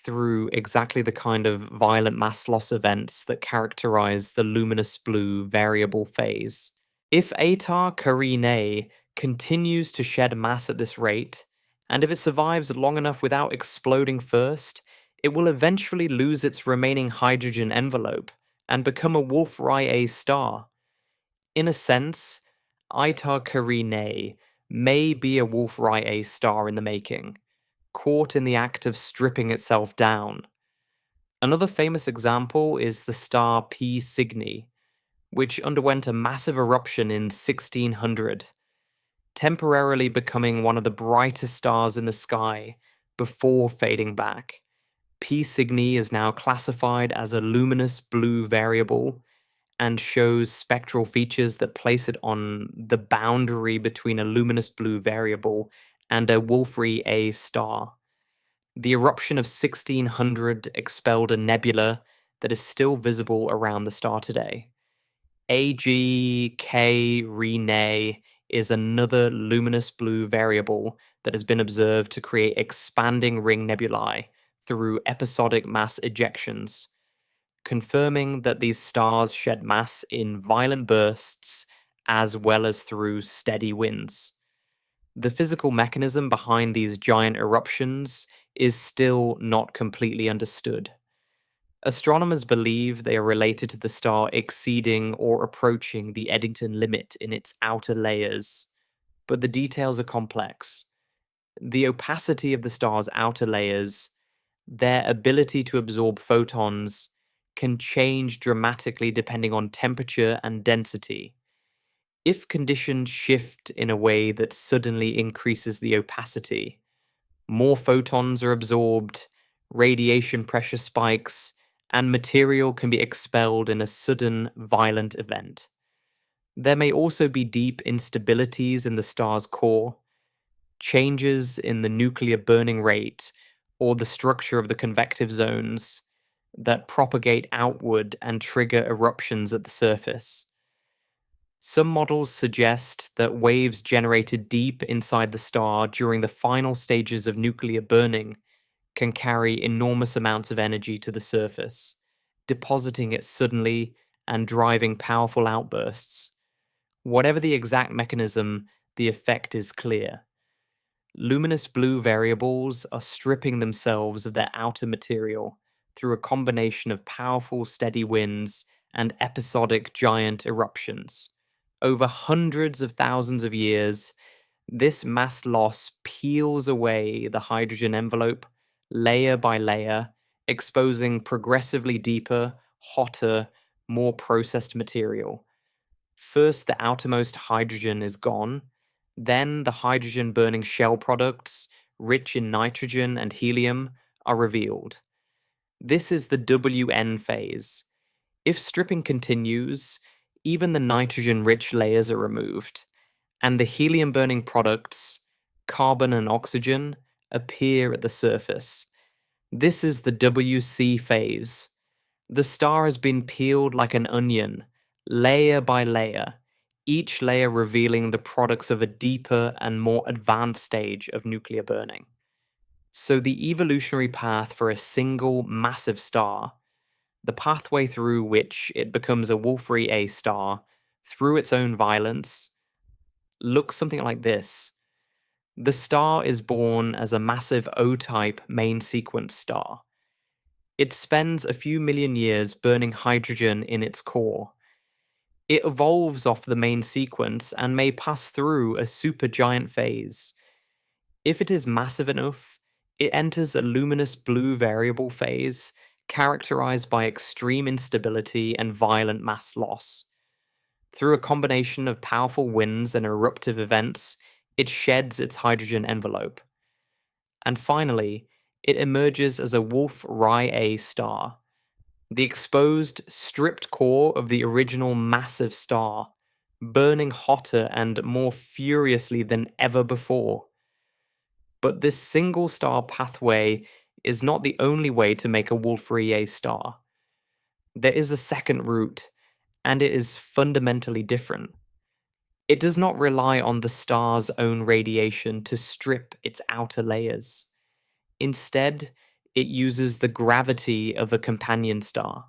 through exactly the kind of violent mass loss events that characterize the luminous blue variable phase. If Eta Carinae continues to shed mass at this rate, and if it survives long enough without exploding first, it will eventually lose its remaining hydrogen envelope and become a Wolf-Rayet star. In a sense, Eta Carinae may be a Wolf-Rayet star in the making, caught in the act of stripping itself down. Another famous example is the star P Cygni, which underwent a massive eruption in 1600, temporarily becoming one of the brightest stars in the sky before fading back. P Cygni is now classified as a luminous blue variable and shows spectral features that place it on the boundary between a luminous blue variable and a Wolf-Rayet star. The eruption of 1600 expelled a nebula that is still visible around the star today. Eta Carinae is another luminous blue variable that has been observed to create expanding ring nebulae through episodic mass ejections, confirming that these stars shed mass in violent bursts as well as through steady winds. The physical mechanism behind these giant eruptions is still not completely understood. Astronomers believe they are related to the star exceeding or approaching the Eddington limit in its outer layers, but the details are complex. The opacity of the star's outer layers, their ability to absorb photons, can change dramatically depending on temperature and density. If conditions shift in a way that suddenly increases the opacity, more photons are absorbed, radiation pressure spikes, and material can be expelled in a sudden, violent event. There may also be deep instabilities in the star's core, changes in the nuclear burning rate or the structure of the convective zones that propagate outward and trigger eruptions at the surface. Some models suggest that waves generated deep inside the star during the final stages of nuclear burning can carry enormous amounts of energy to the surface, depositing it suddenly and driving powerful outbursts. Whatever the exact mechanism, the effect is clear. Luminous blue variables are stripping themselves of their outer material through a combination of powerful steady winds and episodic giant eruptions. Over hundreds of thousands of years, this mass loss peels away the hydrogen envelope layer by layer, exposing progressively deeper, hotter, more processed material. First, the outermost hydrogen is gone, then the hydrogen burning shell products, rich in nitrogen and helium, are revealed. This is the WN phase. If stripping continues, even the nitrogen-rich layers are removed, and the helium-burning products, carbon and oxygen, appear at the surface. This is the WC phase. The star has been peeled like an onion, layer by layer, each layer revealing the products of a deeper and more advanced stage of nuclear burning. So the evolutionary path for a single massive star, the pathway through which it becomes a Wolf-Rayet star through its own violence, looks something like this. The star is born as a massive O-type main sequence star. It spends a few million years burning hydrogen in its core. It evolves off the main sequence and may pass through a supergiant phase. If it is massive enough, it enters a luminous blue variable phase characterized by extreme instability and violent mass loss. Through a combination of powerful winds and eruptive events, it sheds its hydrogen envelope. And finally, it emerges as a Wolf-Rayet star, the exposed, stripped core of the original massive star, burning hotter and more furiously than ever before. But this single star pathway is not the only way to make a Wolf-Rayet star. There is a second route, and it is fundamentally different. It does not rely on the star's own radiation to strip its outer layers. Instead, it uses the gravity of a companion star.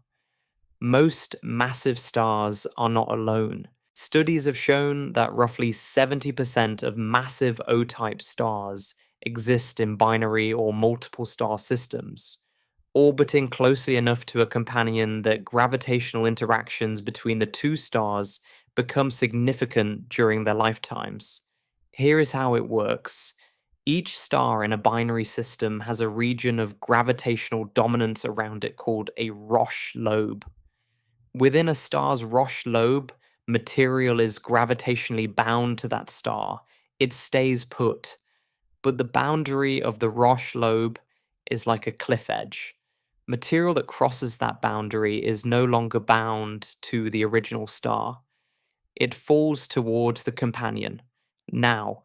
Most massive stars are not alone. Studies have shown that roughly 70% of massive O-type stars exist in binary or multiple star systems, orbiting closely enough to a companion that gravitational interactions between the two stars become significant during their lifetimes. Here is how it works. Each star in a binary system has a region of gravitational dominance around it called a Roche lobe. Within a star's Roche lobe, material is gravitationally bound to that star. It stays put. But the boundary of the Roche lobe is like a cliff edge. Material that crosses that boundary is no longer bound to the original star. It falls towards the companion. Now,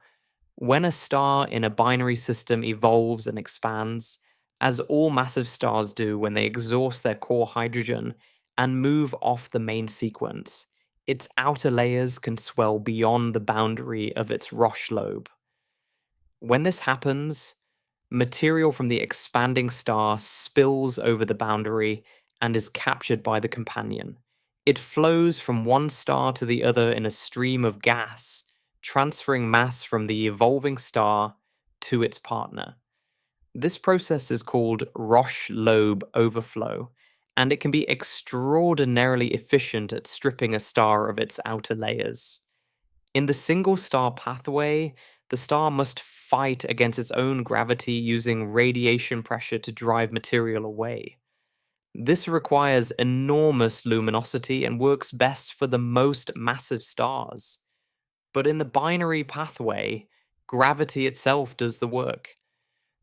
when a star in a binary system evolves and expands, as all massive stars do when they exhaust their core hydrogen and move off the main sequence, its outer layers can swell beyond the boundary of its Roche lobe. When this happens, material from the expanding star spills over the boundary and is captured by the companion. It flows from one star to the other in a stream of gas, transferring mass from the evolving star to its partner. This process is called Roche lobe overflow, and it can be extraordinarily efficient at stripping a star of its outer layers. In the single star pathway, the star must fight against its own gravity using radiation pressure to drive material away. This requires enormous luminosity and works best for the most massive stars. But in the binary pathway, gravity itself does the work.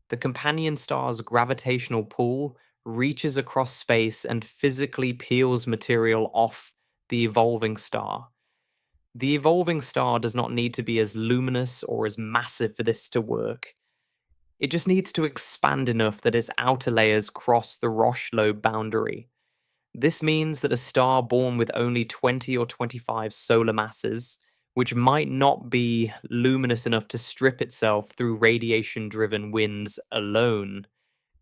The companion star's gravitational pull reaches across space and physically peels material off the evolving star. The evolving star does not need to be as luminous or as massive for this to work. It just needs to expand enough that its outer layers cross the Roche lobe boundary. This means that a star born with only 20 or 25 solar masses, which might not be luminous enough to strip itself through radiation-driven winds alone,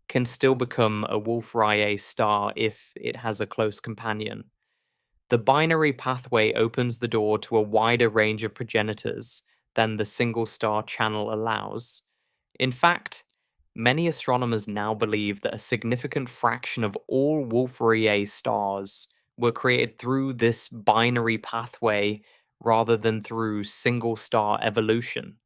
can still become a Wolf-Rayet star if it has a close companion. The binary pathway opens the door to a wider range of progenitors than the single star channel allows. In fact, many astronomers now believe that a significant fraction of all Wolf-Rayet stars were created through this binary pathway rather than through single star evolution.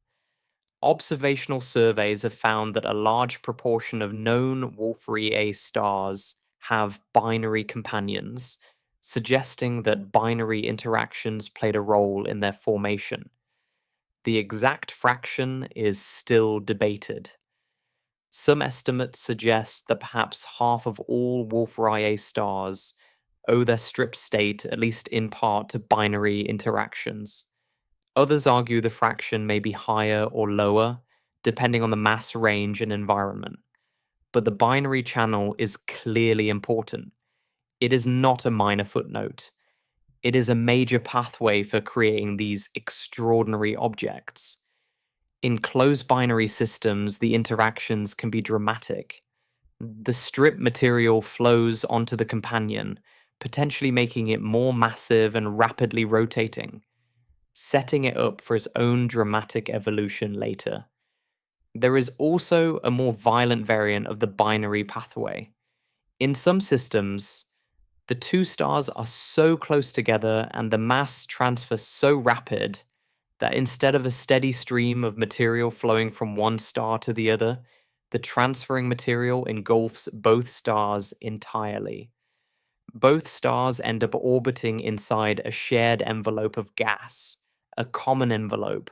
Observational surveys have found that a large proportion of known Wolf-Rayet stars have binary companions, suggesting that binary interactions played a role in their formation. The exact fraction is still debated. Some estimates suggest that perhaps half of all Wolf-Rayet stars owe their strip state, at least in part, to binary interactions. Others argue the fraction may be higher or lower, depending on the mass range and environment. But the binary channel is clearly important. It is not a minor footnote. It is a major pathway for creating these extraordinary objects. In closed binary systems, the interactions can be dramatic. The strip material flows onto the companion, potentially making it more massive and rapidly rotating, setting it up for its own dramatic evolution later. There is also a more violent variant of the binary pathway. In some systems, The two stars are so close together and the mass transfer so rapid that instead of a steady stream of material flowing from one star to the other, the transferring material engulfs both stars entirely. Both stars end up orbiting inside a shared envelope of gas, a common envelope.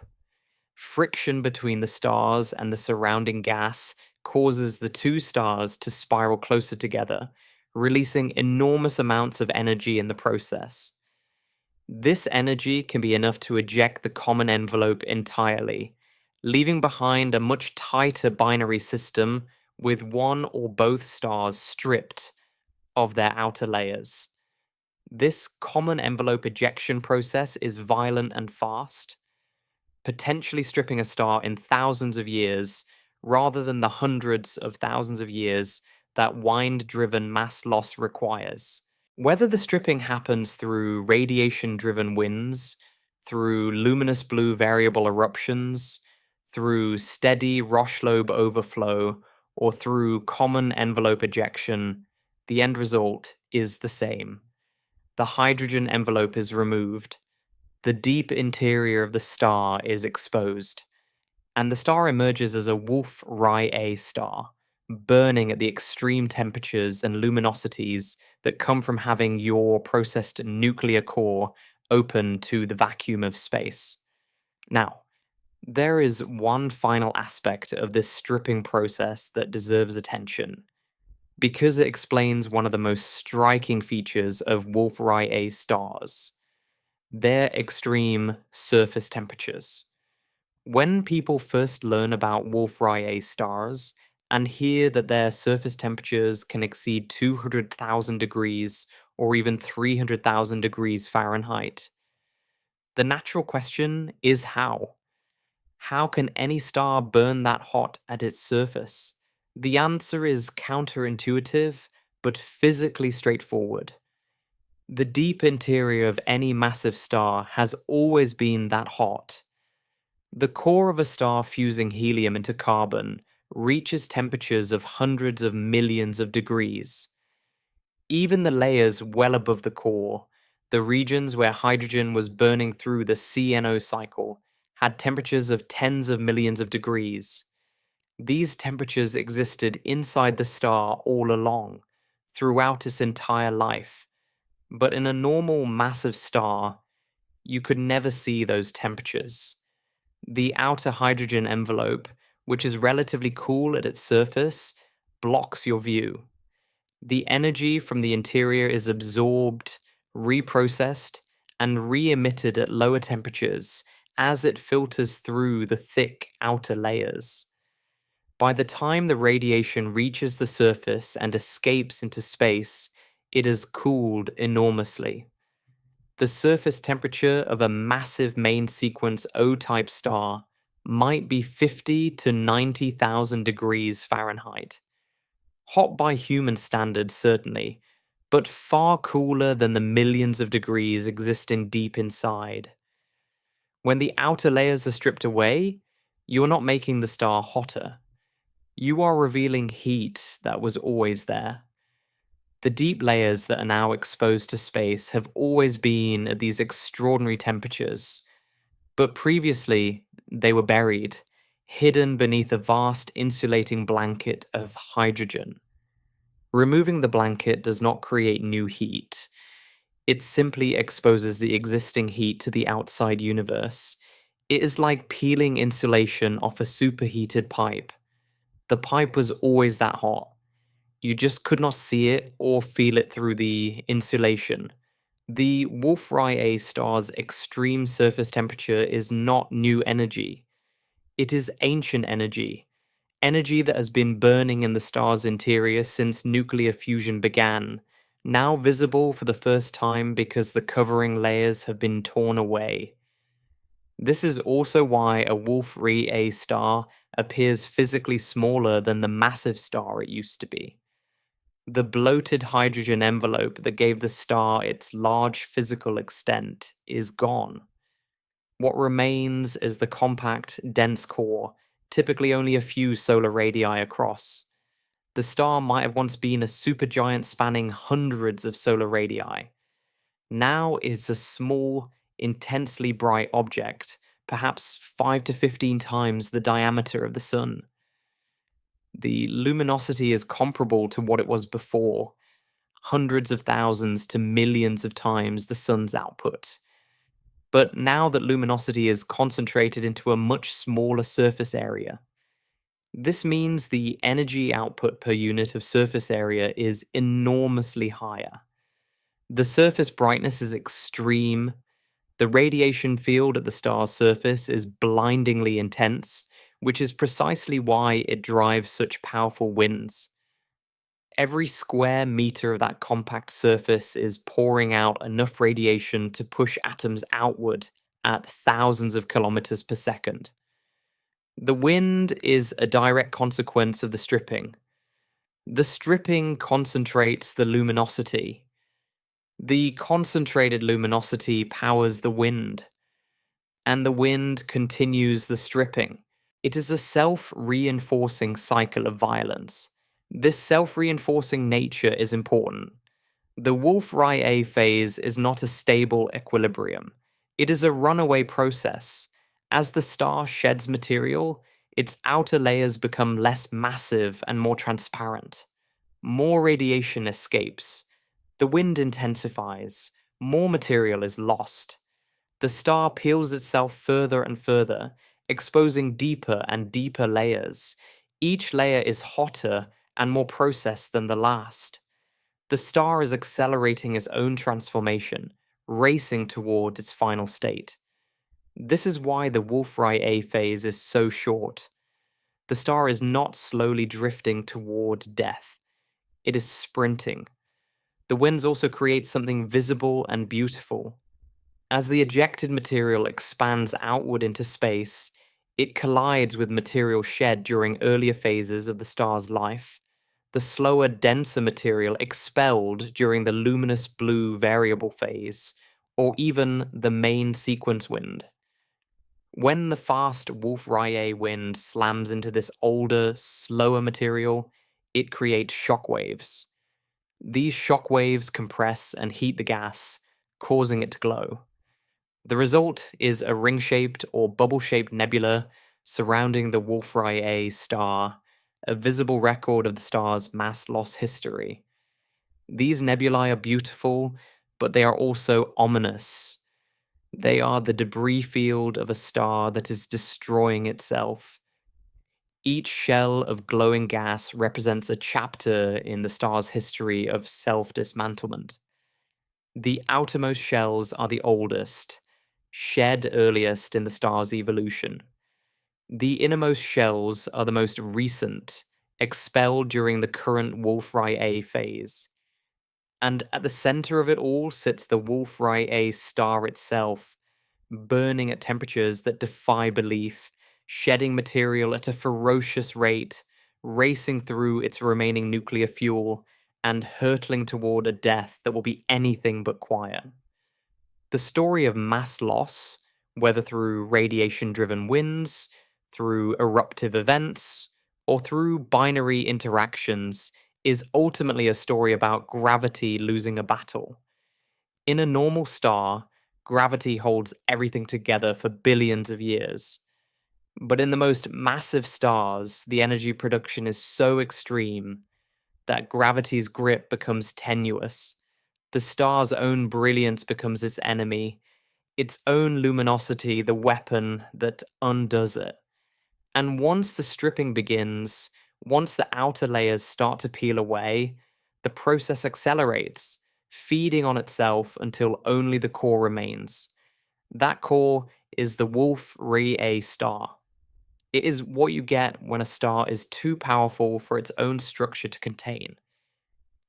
Friction between the stars and the surrounding gas causes the two stars to spiral closer together, releasing enormous amounts of energy in the process. This energy can be enough to eject the common envelope entirely, leaving behind a much tighter binary system with one or both stars stripped of their outer layers. This common envelope ejection process is violent and fast, potentially stripping a star in thousands of years rather than the hundreds of thousands of years that wind-driven mass loss requires. Whether the stripping happens through radiation-driven winds, through luminous blue variable eruptions, through steady Roche-Lobe overflow, or through common envelope ejection, the end result is the same. The hydrogen envelope is removed, the deep interior of the star is exposed, and the star emerges as a Wolf-Rayet star, burning at the extreme temperatures and luminosities that come from having your processed nuclear core open to the vacuum of space. Now, there is one final aspect of this stripping process that deserves attention, because it explains one of the most striking features of Wolf-Rayet stars: their extreme surface temperatures. When people first learn about Wolf-Rayet stars and hear that their surface temperatures can exceed 200,000 degrees or even 300,000 degrees Fahrenheit, the natural question is how? How can any star burn that hot at its surface? The answer is counterintuitive, but physically straightforward. The deep interior of any massive star has always been that hot. The core of a star fusing helium into carbon reaches temperatures of hundreds of millions of degrees. Even the layers well above the core, the regions where hydrogen was burning through the CNO cycle, had temperatures of tens of millions of degrees. These temperatures existed inside the star all along, throughout its entire life. But in a normal massive star, you could never see those temperatures. The outer hydrogen envelope, which is relatively cool at its surface, blocks your view. The energy from the interior is absorbed, reprocessed, and re-emitted at lower temperatures as it filters through the thick outer layers. By the time the radiation reaches the surface and escapes into space, it has cooled enormously. The surface temperature of a massive main sequence O-type star might be 50 to 90,000 degrees Fahrenheit. Hot by human standards, certainly, but far cooler than the millions of degrees existing deep inside. When the outer layers are stripped away, you're not making the star hotter. You are revealing heat that was always there. The deep layers that are now exposed to space have always been at these extraordinary temperatures, but previously they were buried, hidden beneath a vast insulating blanket of hydrogen. Removing the blanket does not create new heat. It simply exposes the existing heat to the outside universe. It is like peeling insulation off a superheated pipe. The pipe was always that hot. You just could not see it or feel it through the insulation. The Wolf-Rayet star's extreme surface temperature is not new energy. It is ancient energy. Energy that has been burning in the star's interior since nuclear fusion began, now visible for the first time because the covering layers have been torn away. This is also why a Wolf-Rayet star appears physically smaller than the massive star it used to be. The bloated hydrogen envelope that gave the star its large physical extent is gone. What remains is the compact, dense core, typically only a few solar radii across. The star might have once been a supergiant spanning hundreds of solar radii. Now it's a small, intensely bright object, perhaps 5 to 15 times the diameter of the Sun. The luminosity is comparable to what it was before, hundreds of thousands to millions of times the Sun's output. But now that luminosity is concentrated into a much smaller surface area, this means the energy output per unit of surface area is enormously higher. The surface brightness is extreme. The radiation field at the star's surface is blindingly intense, which is precisely why it drives such powerful winds. Every square meter of that compact surface is pouring out enough radiation to push atoms outward at thousands of kilometers per second. The wind is a direct consequence of the stripping. The stripping concentrates the luminosity. The concentrated luminosity powers the wind, and the wind continues the stripping. It is a self-reinforcing cycle of violence. This self-reinforcing nature is important. The Wolf-Rayet phase is not a stable equilibrium. It is a runaway process. As the star sheds material, its outer layers become less massive and more transparent. More radiation escapes. The wind intensifies. More material is lost. The star peels itself further and further, exposing deeper and deeper layers. Each layer is hotter and more processed than the last. The star is accelerating its own transformation, racing toward its final state. This is why the Wolf-Rayet phase is so short. The star is not slowly drifting toward death. It is sprinting. The winds also create something visible and beautiful. As the ejected material expands outward into space, it collides with material shed during earlier phases of the star's life. The slower, denser material expelled during the luminous blue variable phase, or even the main sequence wind. When the fast Wolf-Rayet wind slams into this older, slower material, it creates shockwaves. These shockwaves compress and heat the gas, causing it to glow. The result is a ring-shaped or bubble-shaped nebula surrounding the Wolf-Rayet star, a visible record of the star's mass loss history. These nebulae are beautiful, but they are also ominous. They are the debris field of a star that is destroying itself. Each shell of glowing gas represents a chapter in the star's history of self-dismantlement. The outermost shells are the oldest, shed earliest in the star's evolution. The innermost shells are the most recent, expelled during the current Wolf-Rayet phase. And at the center of it all sits the Wolf-Rayet star itself, burning at temperatures that defy belief, shedding material at a ferocious rate, racing through its remaining nuclear fuel, and hurtling toward a death that will be anything but quiet. The story of mass loss, whether through radiation-driven winds, through eruptive events, or through binary interactions, is ultimately a story about gravity losing a battle. In a normal star, gravity holds everything together for billions of years. But in the most massive stars, the energy production is so extreme that gravity's grip becomes tenuous. The star's own brilliance becomes its enemy, its own luminosity the weapon that undoes it. And once the stripping begins, once the outer layers start to peel away, the process accelerates, feeding on itself until only the core remains. That core is the Wolf-Rayet star. It is what you get when a star is too powerful for its own structure to contain.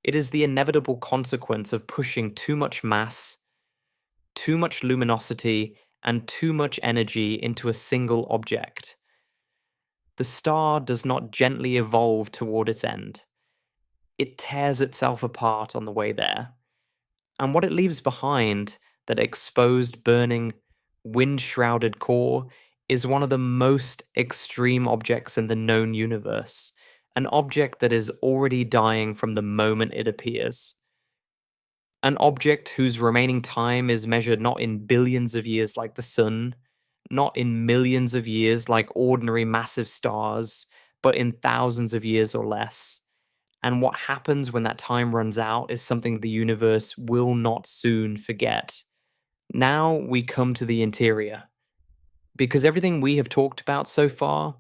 It is the inevitable consequence of pushing too much mass, too much luminosity, and too much energy into a single object. The star does not gently evolve toward its end. It tears itself apart on the way there. And what it leaves behind, that exposed, burning, wind-shrouded core, is one of the most extreme objects in the known universe, an object that is already dying from the moment it appears. An object whose remaining time is measured not in billions of years like the sun, not in millions of years like ordinary massive stars, but in thousands of years or less. And what happens when that time runs out is something the universe will not soon forget. Now we come to the interior. Because everything we have talked about so far,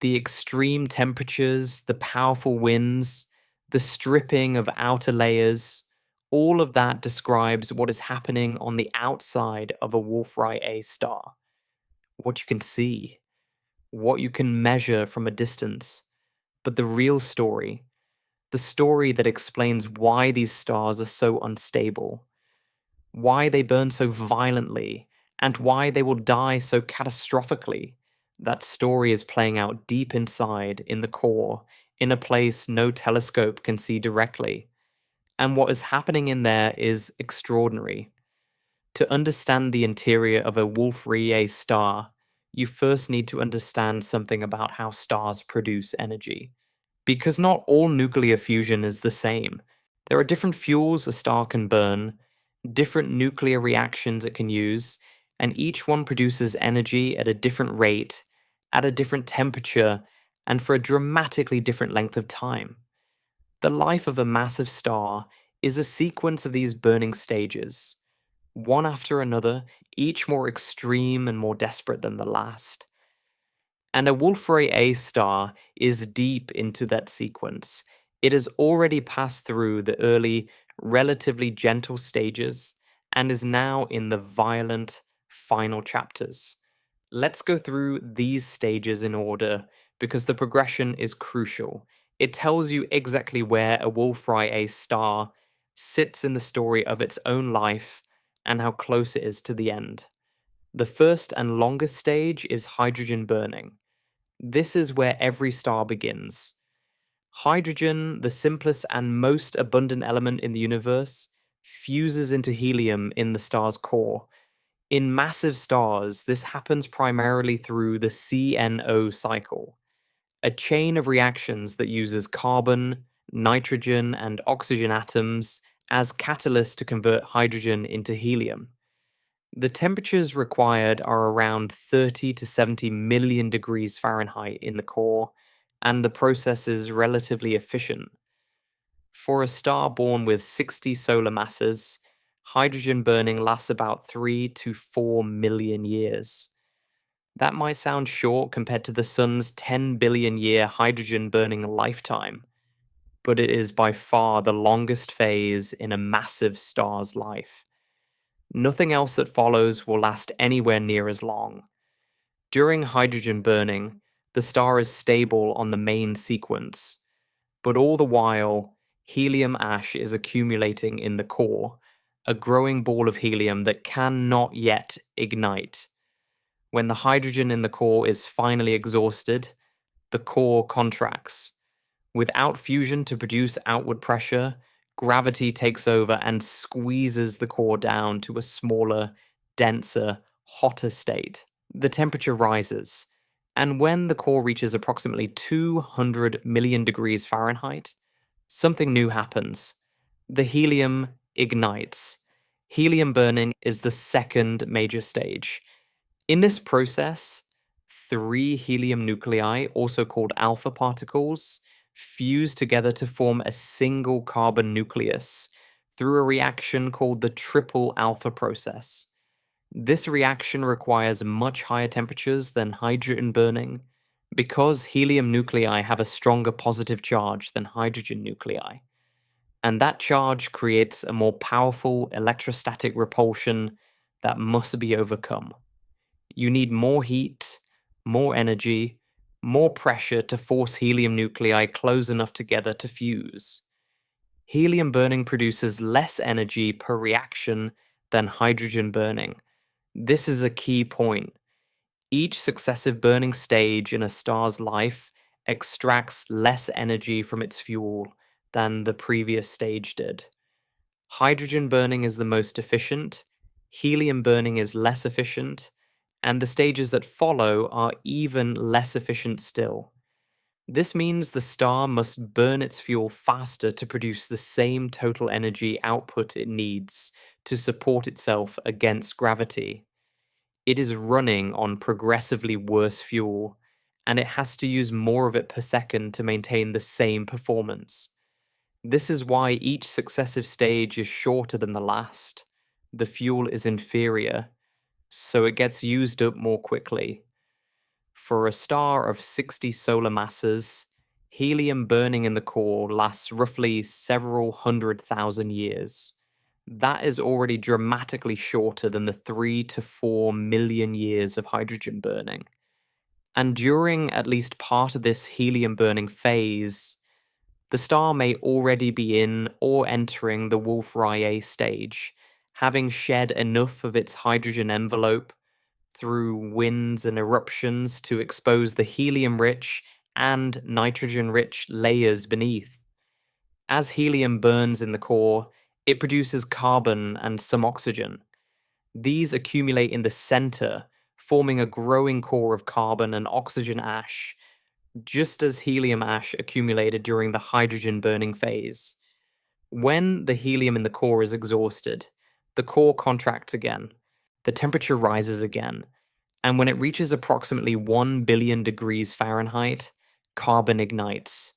the extreme temperatures, the powerful winds, the stripping of outer layers, all of that describes what is happening on the outside of a Wolf-Rayet star. What you can see, what you can measure from a distance. But the real story, the story that explains why these stars are so unstable, why they burn so violently, and why they will die so catastrophically. That story is playing out deep inside, in the core, in a place no telescope can see directly. And what is happening in there is extraordinary. To understand the interior of a Wolf-Rayet star, you first need to understand something about how stars produce energy. Because not all nuclear fusion is the same. There are different fuels a star can burn, different nuclear reactions it can use, and each one produces energy at a different rate, at a different temperature, and for a dramatically different length of time. The life of a massive star is a sequence of these burning stages, one after another, each more extreme and more desperate than the last. And a Wolf-Rayet star is deep into that sequence. It has already passed through the early, relatively gentle stages and is now in the violent, final chapters. Let's go through these stages in order because the progression is crucial. It tells you exactly where a Wolf-Rayet star sits in the story of its own life and how close it is to the end. The first and longest stage is hydrogen burning. This is where every star begins. Hydrogen, the simplest and most abundant element in the universe, fuses into helium in the star's core. In massive stars, this happens primarily through the CNO cycle, a chain of reactions that uses carbon, nitrogen, and oxygen atoms as catalysts to convert hydrogen into helium. The temperatures required are around 30 to 70 million degrees Fahrenheit in the core, and the process is relatively efficient. For a star born with 60 solar masses, hydrogen burning lasts about 3 to 4 million years. That might sound short compared to the sun's 10 billion year hydrogen burning lifetime, but it is by far the longest phase in a massive star's life. Nothing else that follows will last anywhere near as long. During hydrogen burning, the star is stable on the main sequence, but all the while, helium ash is accumulating in the core, a growing ball of helium that cannot yet ignite. When the hydrogen in the core is finally exhausted, the core contracts. Without fusion to produce outward pressure, gravity takes over and squeezes the core down to a smaller, denser, hotter state. The temperature rises, and when the core reaches approximately 200 million degrees Fahrenheit, something new happens. The helium ignites. Helium burning is the second major stage. In this process, three helium nuclei, also called alpha particles, fuse together to form a single carbon nucleus through a reaction called the triple alpha process. This reaction requires much higher temperatures than hydrogen burning because helium nuclei have a stronger positive charge than hydrogen nuclei. And that charge creates a more powerful electrostatic repulsion that must be overcome. You need more heat, more energy, more pressure to force helium nuclei close enough together to fuse. Helium burning produces less energy per reaction than hydrogen burning. This is a key point. Each successive burning stage in a star's life extracts less energy from its fuel than the previous stage did. Hydrogen burning is the most efficient, helium burning is less efficient, and the stages that follow are even less efficient still. This means the star must burn its fuel faster to produce the same total energy output it needs to support itself against gravity. It is running on progressively worse fuel, and it has to use more of it per second to maintain the same performance. This is why each successive stage is shorter than the last. The fuel is inferior, so it gets used up more quickly. For a star of 60 solar masses, helium burning in the core lasts roughly several 100,000 years. That is already dramatically shorter than the 3 to 4 million years of hydrogen burning. And during at least part of this helium burning phase, the star may already be in or entering the Wolf-Rayet stage, having shed enough of its hydrogen envelope through winds and eruptions to expose the helium-rich and nitrogen-rich layers beneath. As helium burns in the core, it produces carbon and some oxygen. These accumulate in the center, forming a growing core of carbon and oxygen ash, just as helium ash accumulated during the hydrogen burning phase. When the helium in the core is exhausted, the core contracts again, the temperature rises again, and when it reaches approximately 1 billion degrees Fahrenheit, carbon ignites.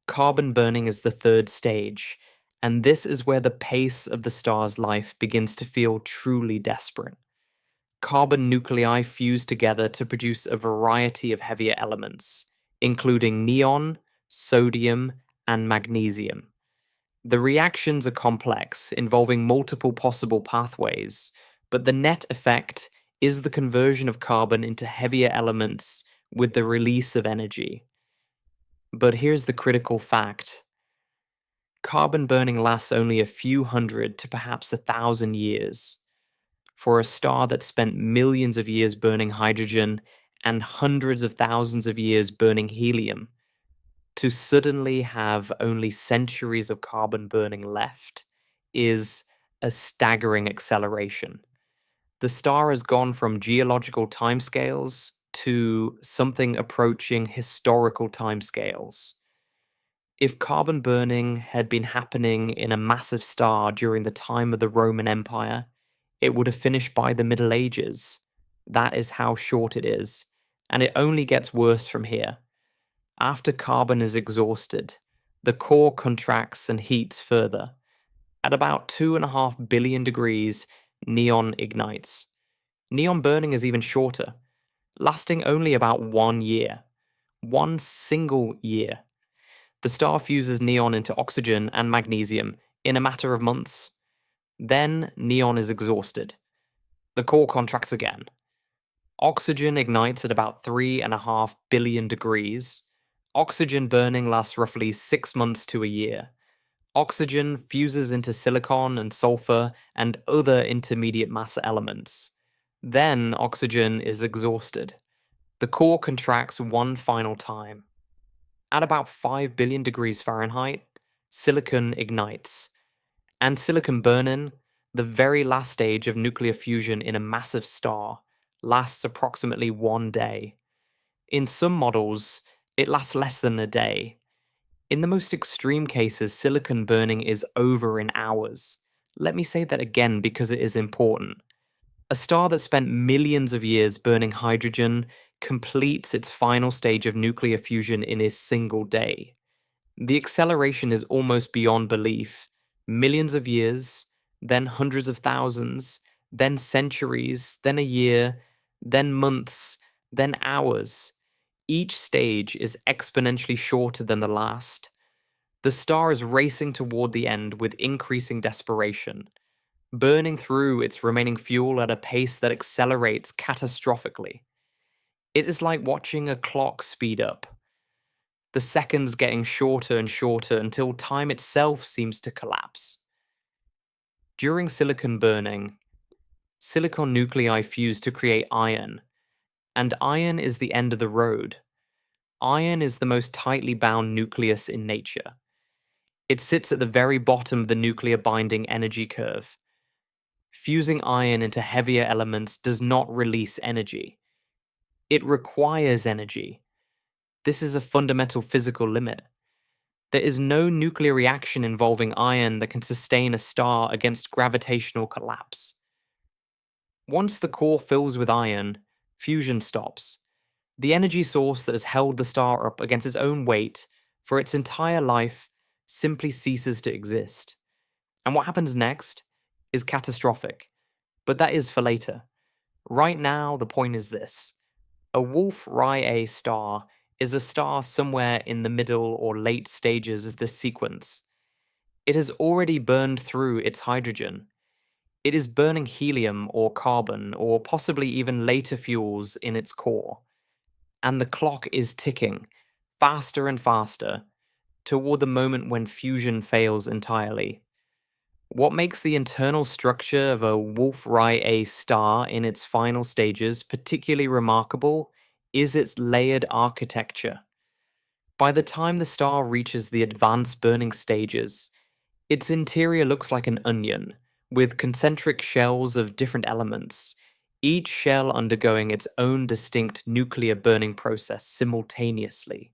Carbon burning is the third stage, and this is where the pace of the star's life begins to feel truly desperate. Carbon nuclei fuse together to produce a variety of heavier elements, including neon, sodium, and magnesium. The reactions are complex, involving multiple possible pathways, but the net effect is the conversion of carbon into heavier elements with the release of energy. But here's the critical fact. Carbon burning lasts only a few hundred to perhaps 1,000 years. For a star that spent millions of years burning hydrogen and hundreds of thousands of years burning helium, to suddenly have only centuries of carbon burning left is a staggering acceleration. The star has gone from geological timescales to something approaching historical timescales. If carbon burning had been happening in a massive star during the time of the Roman Empire, it would have finished by the Middle Ages. That is how short it is, and it only gets worse from here. After carbon is exhausted, the core contracts and heats further. At about 2.5 billion degrees, neon ignites. Neon burning is even shorter, lasting only about 1 year. 1 single year. The star fuses neon into oxygen and magnesium in a matter of months. Then neon is exhausted. The core contracts again. Oxygen ignites at about 3.5 billion degrees. Oxygen burning lasts roughly 6 months to a year. Oxygen fuses into silicon and sulfur and other intermediate mass elements. Then oxygen is exhausted. The core contracts one final time. At about 5 billion degrees Fahrenheit, silicon ignites. And silicon burning, the very last stage of nuclear fusion in a massive star, lasts approximately 1 day. In some models, it lasts less than a day. In the most extreme cases, silicon burning is over in hours. Let me say that again because it is important. A star that spent millions of years burning hydrogen completes its final stage of nuclear fusion in a single day. The acceleration is almost beyond belief. Millions of years, then hundreds of thousands, then centuries, then a year, then months, then hours. Each stage is exponentially shorter than the last. The star is racing toward the end with increasing desperation, burning through its remaining fuel at a pace that accelerates catastrophically. It is like watching a clock speed up, the seconds getting shorter and shorter until time itself seems to collapse. During silicon burning, silicon nuclei fuse to create iron, and iron is the end of the road. Iron is the most tightly bound nucleus in nature. It sits at the very bottom of the nuclear binding energy curve. Fusing iron into heavier elements does not release energy. It requires energy. This is a fundamental physical limit. There is no nuclear reaction involving iron that can sustain a star against gravitational collapse. Once the core fills with iron, fusion stops. The energy source that has held the star up against its own weight for its entire life simply ceases to exist. And what happens next is catastrophic, but that is for later. Right now, the point is this. A Wolf-Rayet star is a star somewhere in the middle or late stages of this sequence. It has already burned through its hydrogen. It is burning helium or carbon or possibly even later fuels in its core. And the clock is ticking, faster and faster, toward the moment when fusion fails entirely. What makes the internal structure of a Wolf-Rayet star in its final stages particularly remarkable is its layered architecture. By the time the star reaches the advanced burning stages, its interior looks like an onion, with concentric shells of different elements, each shell undergoing its own distinct nuclear burning process simultaneously.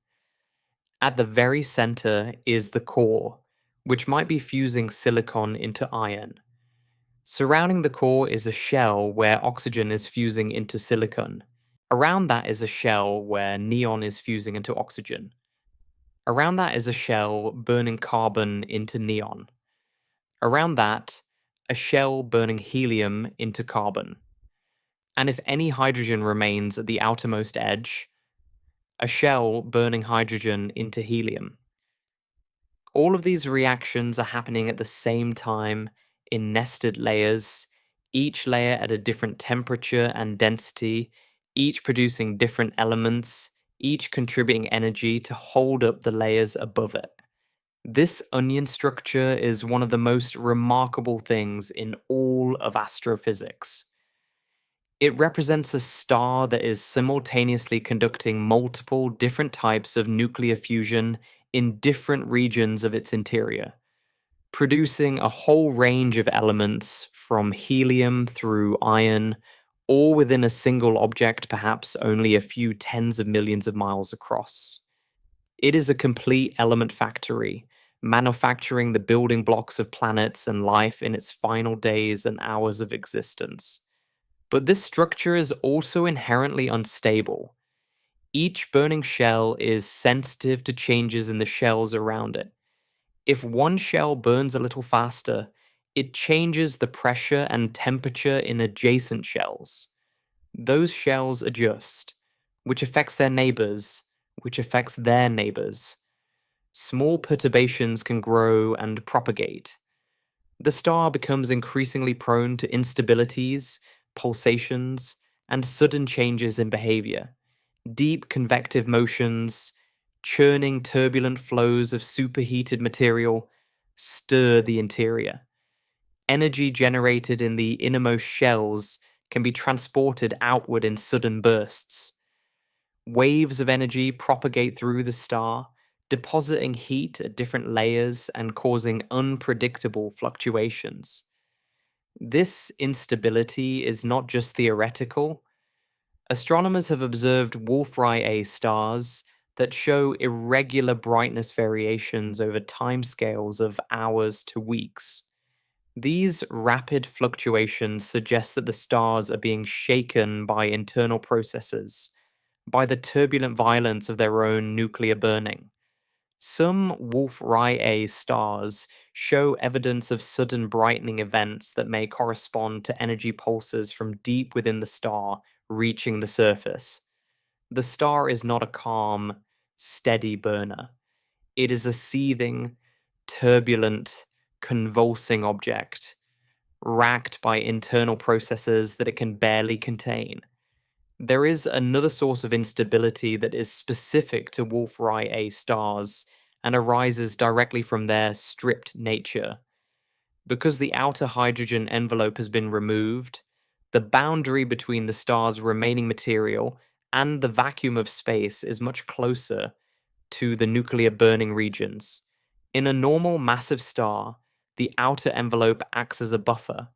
At the very center is the core, which might be fusing silicon into iron. Surrounding the core is a shell where oxygen is fusing into silicon. Around that is a shell where neon is fusing into oxygen. Around that is a shell burning carbon into neon. Around that, a shell burning helium into carbon. And if any hydrogen remains at the outermost edge, a shell burning hydrogen into helium. All of these reactions are happening at the same time in nested layers, each layer at a different temperature and density, each producing different elements, each contributing energy to hold up the layers above it. This onion structure is one of the most remarkable things in all of astrophysics. It represents a star that is simultaneously conducting multiple different types of nuclear fusion in different regions of its interior, producing a whole range of elements from helium through iron, all within a single object, perhaps only a few tens of millions of miles across. It is a complete element factory, manufacturing the building blocks of planets and life in its final days and hours of existence. But this structure is also inherently unstable. Each burning shell is sensitive to changes in the shells around it. If one shell burns a little faster, it changes the pressure and temperature in adjacent shells. Those shells adjust, which affects their neighbors, which affects their neighbors. Small perturbations can grow and propagate. The star becomes increasingly prone to instabilities, pulsations, and sudden changes in behavior. Deep convective motions, churning turbulent flows of superheated material stir the interior. Energy generated in the innermost shells can be transported outward in sudden bursts. Waves of energy propagate through the star, depositing heat at different layers and causing unpredictable fluctuations. This instability is not just theoretical. Astronomers have observed Wolf-Rayet stars that show irregular brightness variations over timescales of hours to weeks. These rapid fluctuations suggest that the stars are being shaken by internal processes, by the turbulent violence of their own nuclear burning. Some Wolf-Rayet stars show evidence of sudden brightening events that may correspond to energy pulses from deep within the star reaching the surface. The star is not a calm, steady burner. It is a seething, turbulent, convulsing object, racked by internal processes that it can barely contain. There is another source of instability that is specific to Wolf-Rayet stars and arises directly from their stripped nature. Because the outer hydrogen envelope has been removed, the boundary between the star's remaining material and the vacuum of space is much closer to the nuclear burning regions. In a normal massive star, the outer envelope acts as a buffer.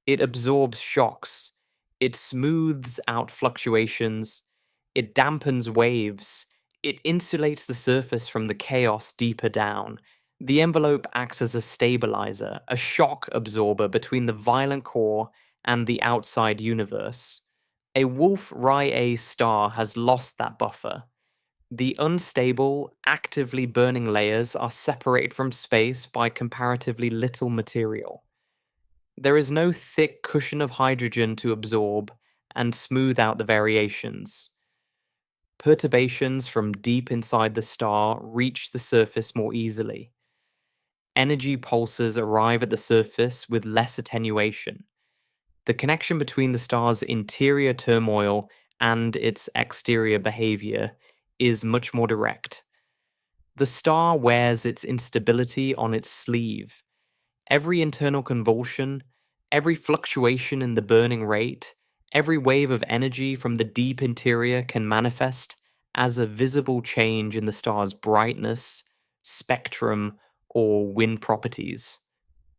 It absorbs shocks, it smooths out fluctuations, it dampens waves, It insulates the surface from the chaos deeper down. The envelope acts as a stabilizer, a shock absorber between the violent core and the outside universe. A Wolf-Rayet star has lost that buffer. The unstable, actively burning layers are separated from space by comparatively little material. There is no thick cushion of hydrogen to absorb and smooth out the variations. Perturbations from deep inside the star reach the surface more easily. Energy pulses arrive at the surface with less attenuation. The connection between the star's interior turmoil and its exterior behavior is much more direct. The star wears its instability on its sleeve. Every internal convulsion, every fluctuation in the burning rate, every wave of energy from the deep interior can manifest as a visible change in the star's brightness, spectrum, or wind properties.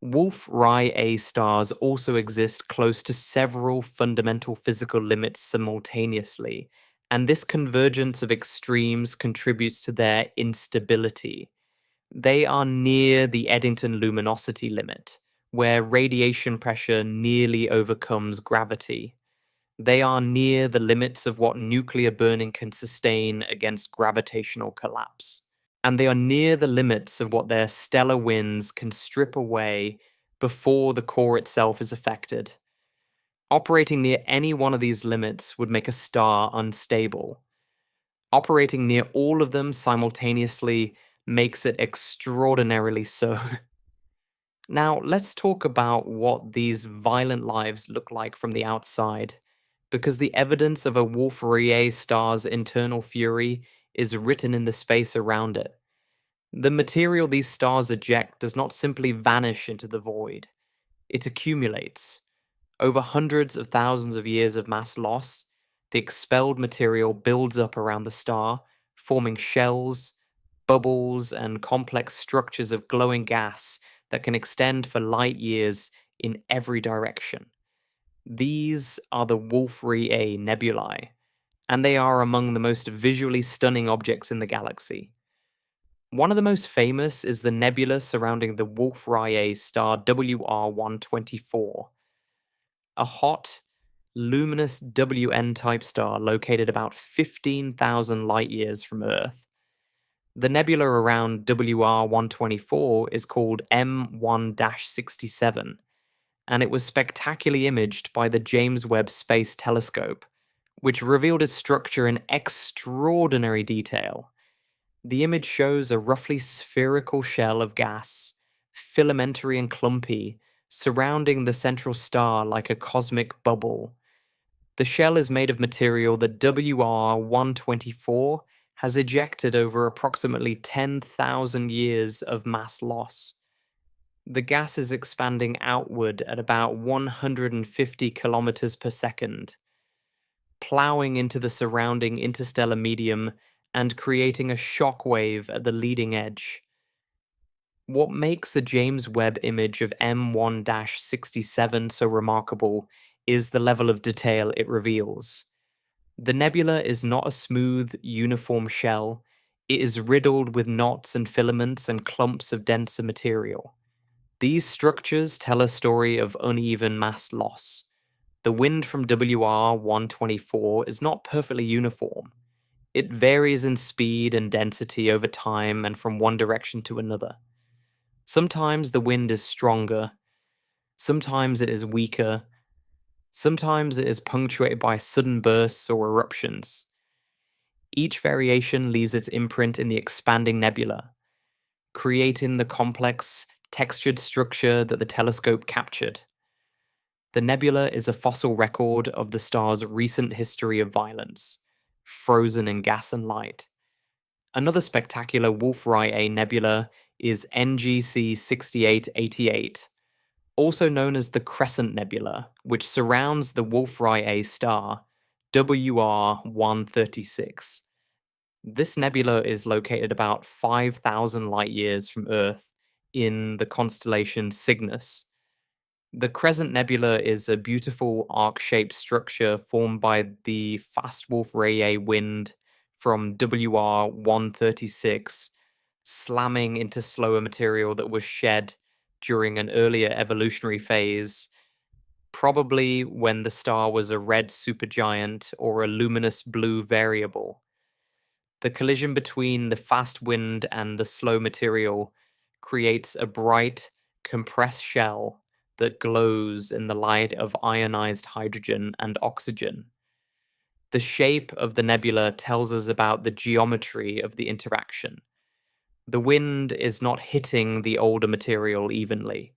Wolf-Rayet stars also exist close to several fundamental physical limits simultaneously, and this convergence of extremes contributes to their instability. They are near the Eddington luminosity limit, where radiation pressure nearly overcomes gravity. They are near the limits of what nuclear burning can sustain against gravitational collapse. And they are near the limits of what their stellar winds can strip away before the core itself is affected. Operating near any one of these limits would make a star unstable. Operating near all of them simultaneously makes it extraordinarily so. Now, let's talk about what these violent lives look like from the outside, because the evidence of a Wolf-Rayet star's internal fury is written in the space around it. The material these stars eject does not simply vanish into the void, it accumulates. Over hundreds of thousands of years of mass loss, the expelled material builds up around the star, forming shells, bubbles, and complex structures of glowing gas that can extend for light years in every direction. These are the Wolf-Rayet nebulae, and they are among the most visually stunning objects in the galaxy. One of the most famous is the nebula surrounding the Wolf-Rayet star WR124, a hot, luminous WN-type star located about 15,000 light-years from Earth. The nebula around WR124 is called M1-67, and it was spectacularly imaged by the James Webb Space Telescope, which revealed its structure in extraordinary detail. The image shows a roughly spherical shell of gas, filamentary and clumpy, surrounding the central star like a cosmic bubble. The shell is made of material that WR124 has ejected over approximately 10,000 years of mass loss. The gas is expanding outward at about 150 kilometers per second, plowing into the surrounding interstellar medium and creating a shock wave at the leading edge. What makes the James Webb image of M1-67 so remarkable is the level of detail it reveals. The nebula is not a smooth, uniform shell. It is riddled with knots and filaments and clumps of denser material. These structures tell a story of uneven mass loss. The wind from WR124 is not perfectly uniform. It varies in speed and density over time and from one direction to another. Sometimes the wind is stronger, sometimes it is weaker, sometimes it is punctuated by sudden bursts or eruptions. Each variation leaves its imprint in the expanding nebula, creating the complex, textured structure that the telescope captured. The nebula is a fossil record of the star's recent history of violence, frozen in gas and light. Another spectacular Wolf-Rayet nebula is NGC 6888, also known as the Crescent Nebula, which surrounds the Wolf-Rayet star WR136. This nebula is located about 5,000 light years from Earth in the constellation Cygnus. The Crescent Nebula is a beautiful arc-shaped structure formed by the fast Wolf-Rayet wind from WR 136 slamming into slower material that was shed during an earlier evolutionary phase, probably when the star was a red supergiant or a luminous blue variable. The collision between the fast wind and the slow material creates a bright, compressed shell that glows in the light of ionized hydrogen and oxygen. The shape of the nebula tells us about the geometry of the interaction. The wind is not hitting the older material evenly.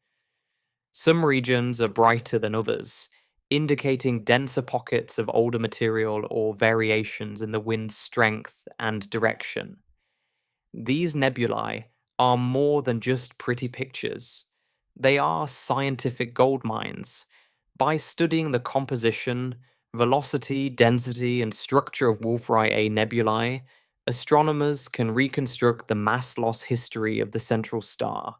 Some regions are brighter than others, indicating denser pockets of older material or variations in the wind's strength and direction. These nebulae are more than just pretty pictures. They are scientific gold mines. By studying the composition, velocity, density, and structure of Wolf-Rayet nebulae, astronomers can reconstruct the mass loss history of the central star.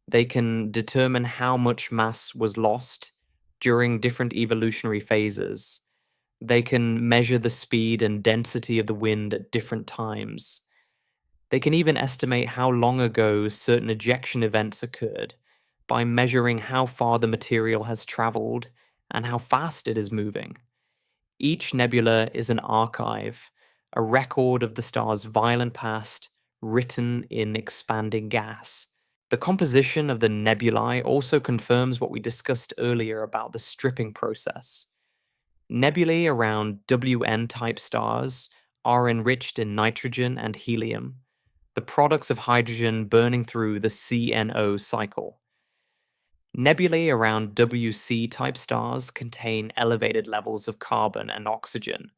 They can determine how much mass was lost during different evolutionary phases. They can measure the speed and density of the wind at different times. They can even estimate how long ago certain ejection events occurred by measuring how far the material has traveled and how fast it is moving. Each nebula is an archive, a record of the star's violent past, written in expanding gas. The composition of the nebulae also confirms what we discussed earlier about the stripping process. Nebulae around WN-type stars are enriched in nitrogen and helium, the products of hydrogen burning through the CNO cycle. Nebulae around WC-type stars contain elevated levels of carbon and oxygen,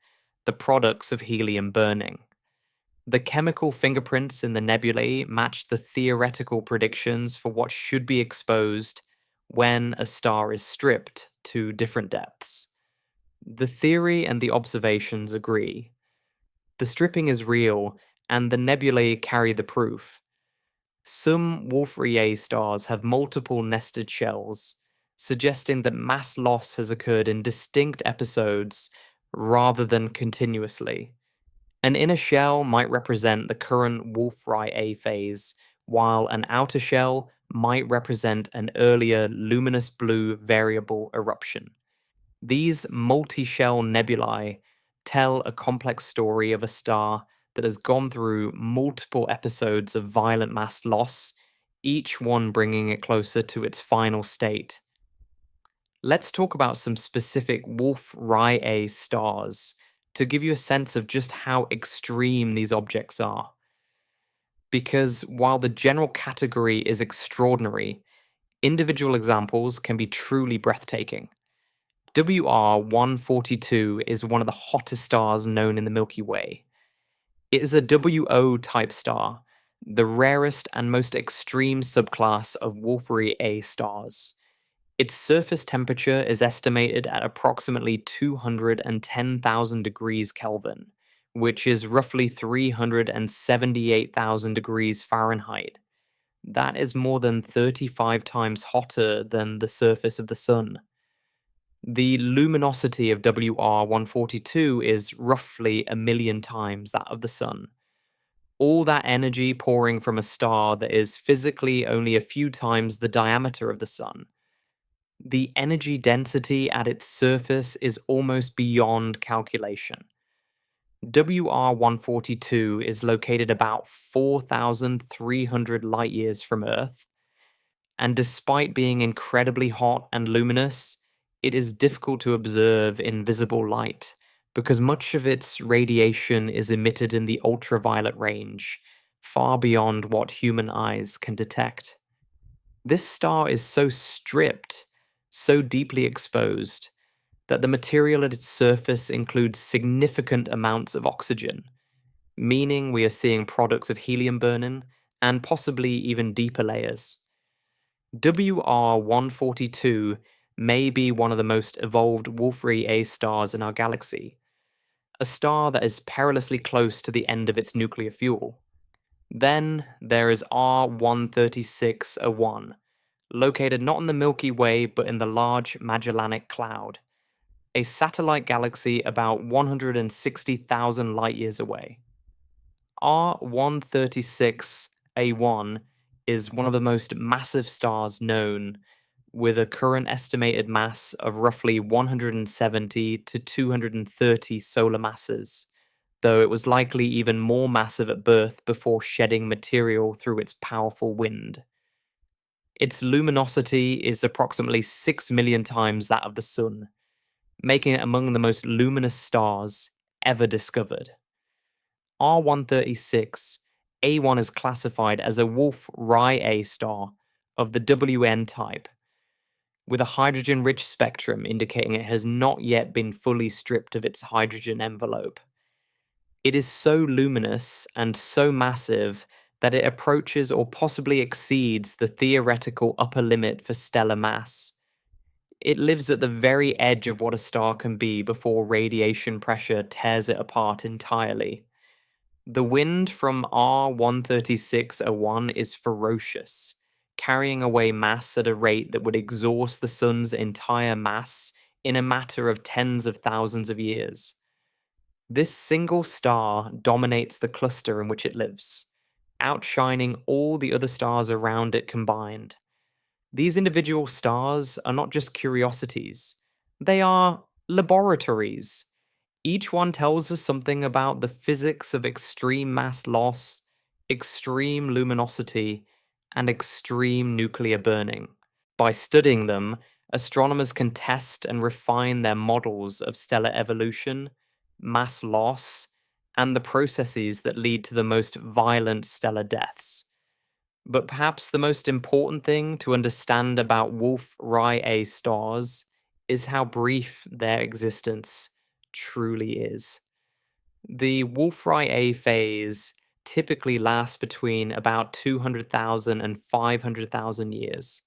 the products of helium burning. The chemical fingerprints in the nebulae match the theoretical predictions for what should be exposed when a star is stripped to different depths. The theory and the observations agree. The stripping is real, and the nebulae carry the proof. Some Wolf-Rayet stars have multiple nested shells, suggesting that mass loss has occurred in distinct episodes rather than continuously. An inner shell might represent the current Wolf-Rayet phase, while an outer shell might represent an earlier luminous blue variable eruption. These multi-shell nebulae tell a complex story of a star that has gone through multiple episodes of violent mass loss, each one bringing it closer to its final state. Let's talk about some specific Wolf-Rayet stars to give you a sense of just how extreme these objects are. Because while the general category is extraordinary, individual examples can be truly breathtaking. WR 142 is one of the hottest stars known in the Milky Way. It is a WO type star, the rarest and most extreme subclass of Wolf-Rayet stars. Its surface temperature is estimated at approximately 210,000 degrees Kelvin, which is roughly 378,000 degrees Fahrenheit. That is more than 35 times hotter than the surface of the Sun. The luminosity of WR 142 is roughly 1,000,000 times that of the Sun. All that energy pouring from a star that is physically only a few times the diameter of the Sun. The energy density at its surface is almost beyond calculation. WR 142 is located about 4,300 light years from Earth, and despite being incredibly hot and luminous, it is difficult to observe in visible light because much of its radiation is emitted in the ultraviolet range, far beyond what human eyes can detect. This star is so stripped, so deeply exposed, that the material at its surface includes significant amounts of oxygen, meaning we are seeing products of helium burning and possibly even deeper layers. WR 142 may be one of the most evolved Wolf-Rayet stars in our galaxy, a star that is perilously close to the end of its nuclear fuel. Then there is R136A1, located not in the Milky Way but in the Large Magellanic Cloud, a satellite galaxy about 160,000 light years away. R136A1 is one of the most massive stars known, with a current estimated mass of roughly 170 to 230 solar masses, though it was likely even more massive at birth before shedding material through its powerful wind. Its luminosity is approximately 6 million times that of the Sun, making it among the most luminous stars ever discovered. R136, A1 is classified as a Wolf-Rayet star of the WN type, with a hydrogen-rich spectrum indicating it has not yet been fully stripped of its hydrogen envelope. It is so luminous and so massive that it approaches or possibly exceeds the theoretical upper limit for stellar mass. It lives at the very edge of what a star can be before radiation pressure tears it apart entirely. The wind from R136A1 is ferocious, carrying away mass at a rate that would exhaust the Sun's entire mass in a matter of tens of thousands of years. This single star dominates the cluster in which it lives, outshining all the other stars around it combined. These individual stars are not just curiosities, they are laboratories. Each one tells us something about the physics of extreme mass loss, extreme luminosity, and extreme nuclear burning. By studying them, astronomers can test and refine their models of stellar evolution, mass loss, and the processes that lead to the most violent stellar deaths. But perhaps the most important thing to understand about Wolf-Rayet stars is how brief their existence truly is. The Wolf-Rayet phase typically lasts between about 200,000 and 500,000 years.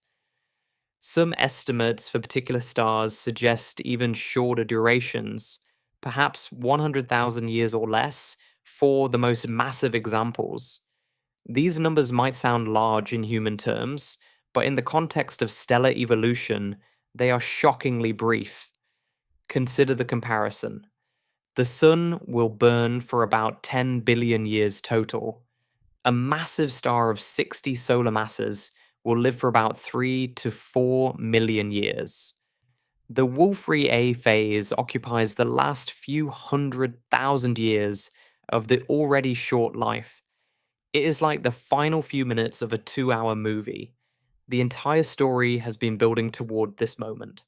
Some estimates for particular stars suggest even shorter durations, perhaps 100,000 years or less for the most massive examples. These numbers might sound large in human terms, but in the context of stellar evolution, they are shockingly brief. Consider the comparison. The Sun will burn for about 10 billion years total. A massive star of 60 solar masses will live for about 3 to 4 million years. The Wolf-Rayet phase occupies the last few 100,000 years of the already short life. It is like the final few minutes of a 2-hour movie. The entire story has been building toward this moment,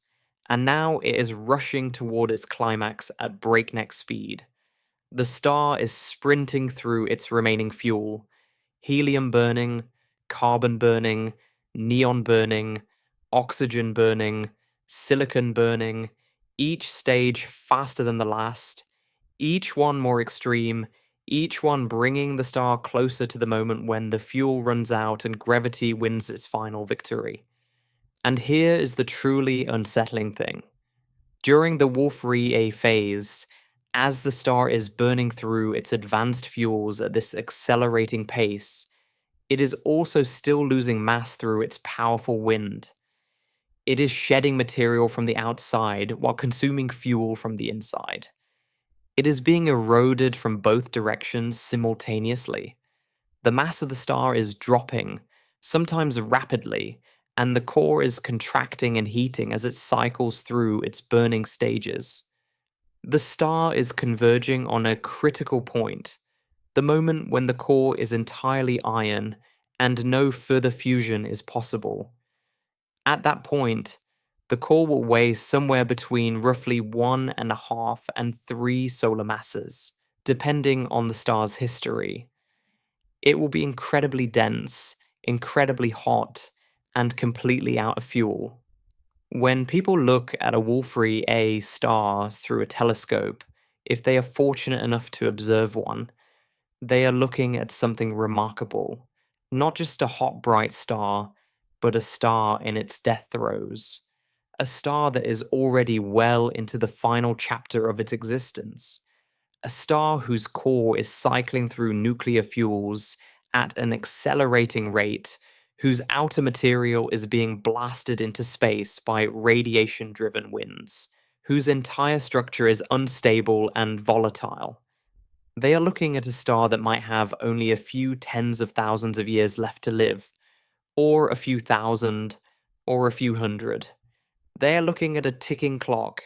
and now it is rushing toward its climax at breakneck speed. The star is sprinting through its remaining fuel: helium burning, carbon burning, neon burning, oxygen burning, silicon burning, each stage faster than the last, each one more extreme, each one bringing the star closer to the moment when the fuel runs out and gravity wins its final victory. And here is the truly unsettling thing. During the Wolf-Rayet phase, as the star is burning through its advanced fuels at this accelerating pace, it is also still losing mass through its powerful wind. It is shedding material from the outside while consuming fuel from the inside. It is being eroded from both directions simultaneously. The mass of the star is dropping, sometimes rapidly, and the core is contracting and heating as it cycles through its burning stages. The star is converging on a critical point, the moment when the core is entirely iron and no further fusion is possible. At that point, the core will weigh somewhere between roughly 1.5 and 3 solar masses, depending on the star's history. It will be incredibly dense, incredibly hot, and completely out of fuel. When people look at a Wolf-Rayet star through a telescope, if they are fortunate enough to observe one, they are looking at something remarkable. Not just a hot, bright star, but a star in its death throes. A star that is already well into the final chapter of its existence. A star whose core is cycling through nuclear fuels at an accelerating rate, whose outer material is being blasted into space by radiation-driven winds, whose entire structure is unstable and volatile. They are looking at a star that might have only a few tens of thousands of years left to live, or a few thousand, or a few hundred. They are looking at a ticking clock,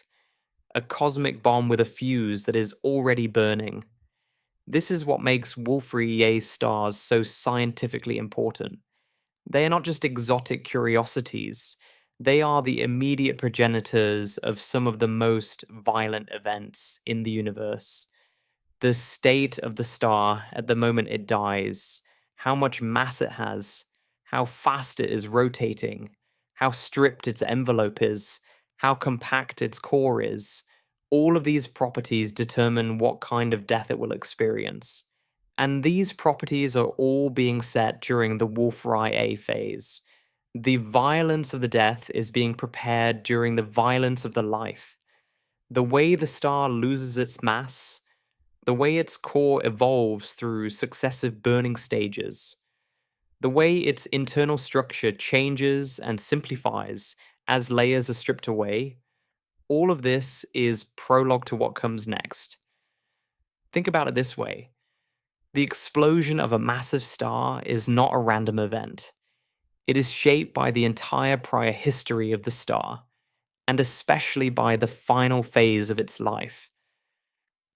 a cosmic bomb with a fuse that is already burning. This is what makes Wolf-Rayet stars so scientifically important. They are not just exotic curiosities, they are the immediate progenitors of some of the most violent events in the universe. The state of the star at the moment it dies, how much mass it has, how fast it is rotating, how stripped its envelope is, how compact its core is, all of these properties determine what kind of death it will experience. And these properties are all being set during the Wolf-Rayet phase. The violence of the death is being prepared during the violence of the life. The way the star loses its mass, the way its core evolves through successive burning stages, the way its internal structure changes and simplifies as layers are stripped away, all of this is prologue to what comes next. Think about it this way. The explosion of a massive star is not a random event. It is shaped by the entire prior history of the star, and especially by the final phase of its life.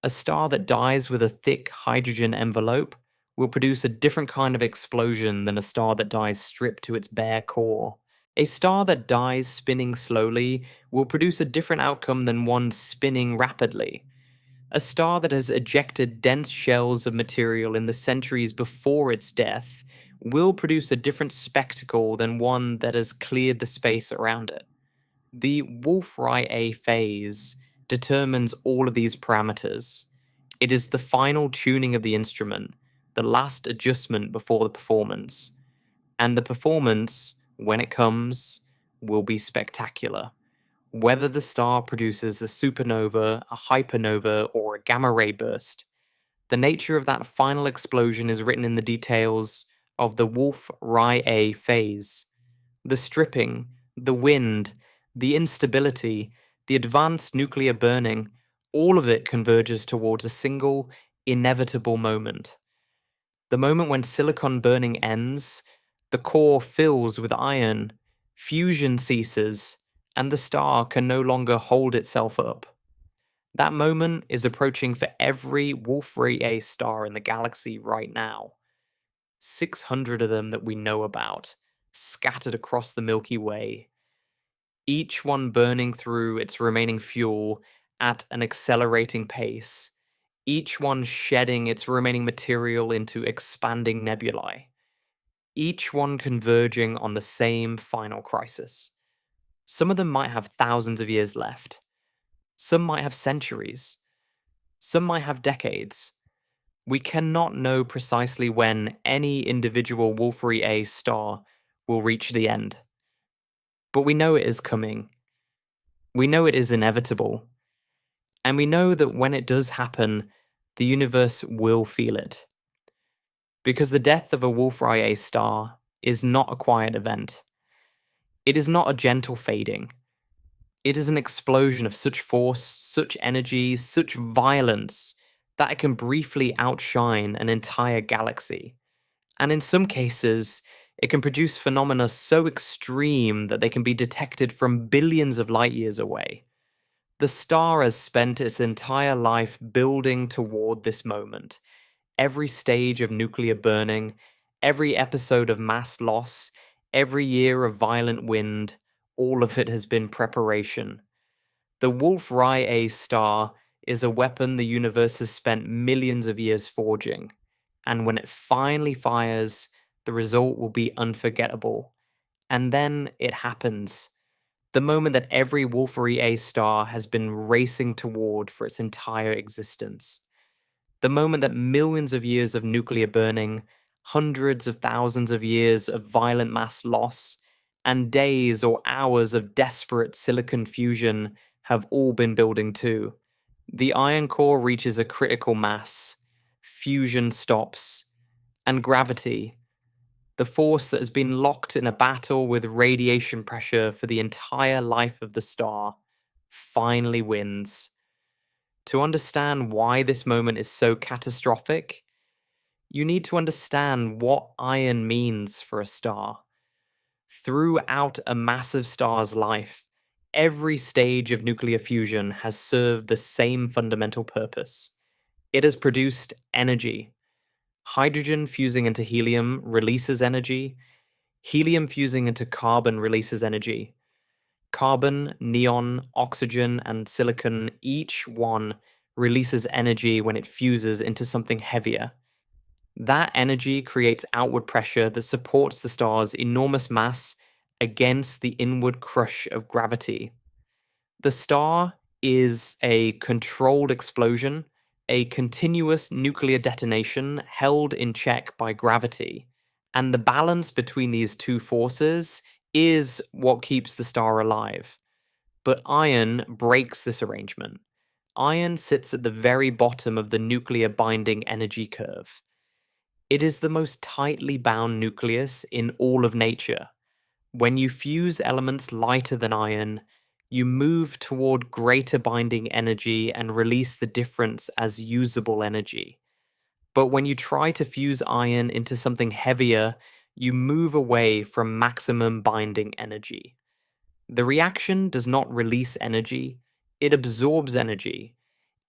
A star that dies with a thick hydrogen envelope will produce a different kind of explosion than a star that dies stripped to its bare core. A star that dies spinning slowly will produce a different outcome than one spinning rapidly. A star that has ejected dense shells of material in the centuries before its death will produce a different spectacle than one that has cleared the space around it. The Wolf-Rayet phase determines all of these parameters. It is the final tuning of the instrument, the last adjustment before the performance. And the performance, when it comes, will be spectacular. Whether the star produces a supernova, a hypernova, or a gamma ray burst, the nature of that final explosion is written in the details of the Wolf-Rayet phase. The stripping, the wind, the instability, the advanced nuclear burning, all of it converges towards a single, inevitable moment. The moment when silicon burning ends, the core fills with iron, fusion ceases, and the star can no longer hold itself up. That moment is approaching for every Wolf-Rayet star in the galaxy right now. 600 of them that we know about, scattered across the Milky Way, each one burning through its remaining fuel at an accelerating pace, each one shedding its remaining material into expanding nebulae, each one converging on the same final crisis. Some of them might have thousands of years left. Some might have centuries. Some might have decades. We cannot know precisely when any individual Wolf-Rayet star will reach the end. But we know it is coming. We know it is inevitable. And we know that when it does happen, the universe will feel it. Because the death of a Wolf-Rayet star is not a quiet event. It is not a gentle fading. It is an explosion of such force, such energy, such violence, that it can briefly outshine an entire galaxy. And in some cases, it can produce phenomena so extreme that they can be detected from billions of light years away. The star has spent its entire life building toward this moment. Every stage of nuclear burning, every episode of mass loss, every year of violent wind, all of it has been preparation. The Wolf-Rayet star is a weapon the universe has spent millions of years forging, and when it finally fires, the result will be unforgettable. And then it happens. The moment that every Wolf-Rayet star has been racing toward for its entire existence. The moment that millions of years of nuclear burning, hundreds of thousands of years of violent mass loss, and days or hours of desperate silicon fusion have all been building to. The iron core reaches a critical mass, fusion stops, and gravity, the force that has been locked in a battle with radiation pressure for the entire life of the star, finally wins. To understand why this moment is so catastrophic, you need to understand what iron means for a star. Throughout a massive star's life, every stage of nuclear fusion has served the same fundamental purpose. It has produced energy. Hydrogen fusing into helium releases energy. Helium fusing into carbon releases energy. Carbon, neon, oxygen, and silicon, each one releases energy when it fuses into something heavier. That energy creates outward pressure that supports the star's enormous mass against the inward crush of gravity. The star is a controlled explosion, a continuous nuclear detonation held in check by gravity. And the balance between these two forces is what keeps the star alive. But iron breaks this arrangement. Iron sits at the very bottom of the nuclear binding energy curve. It is the most tightly bound nucleus in all of nature. When you fuse elements lighter than iron, you move toward greater binding energy and release the difference as usable energy. But when you try to fuse iron into something heavier, you move away from maximum binding energy. The reaction does not release energy, it absorbs energy.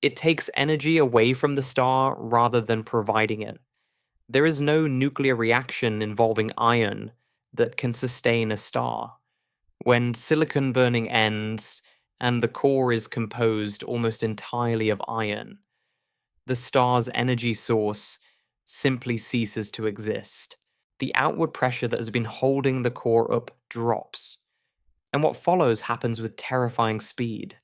It takes energy away from the star rather than providing it. There is no nuclear reaction involving iron that can sustain a star. When silicon burning ends and the core is composed almost entirely of iron, the star's energy source simply ceases to exist. The outward pressure that has been holding the core up drops, and what follows happens with terrifying speed.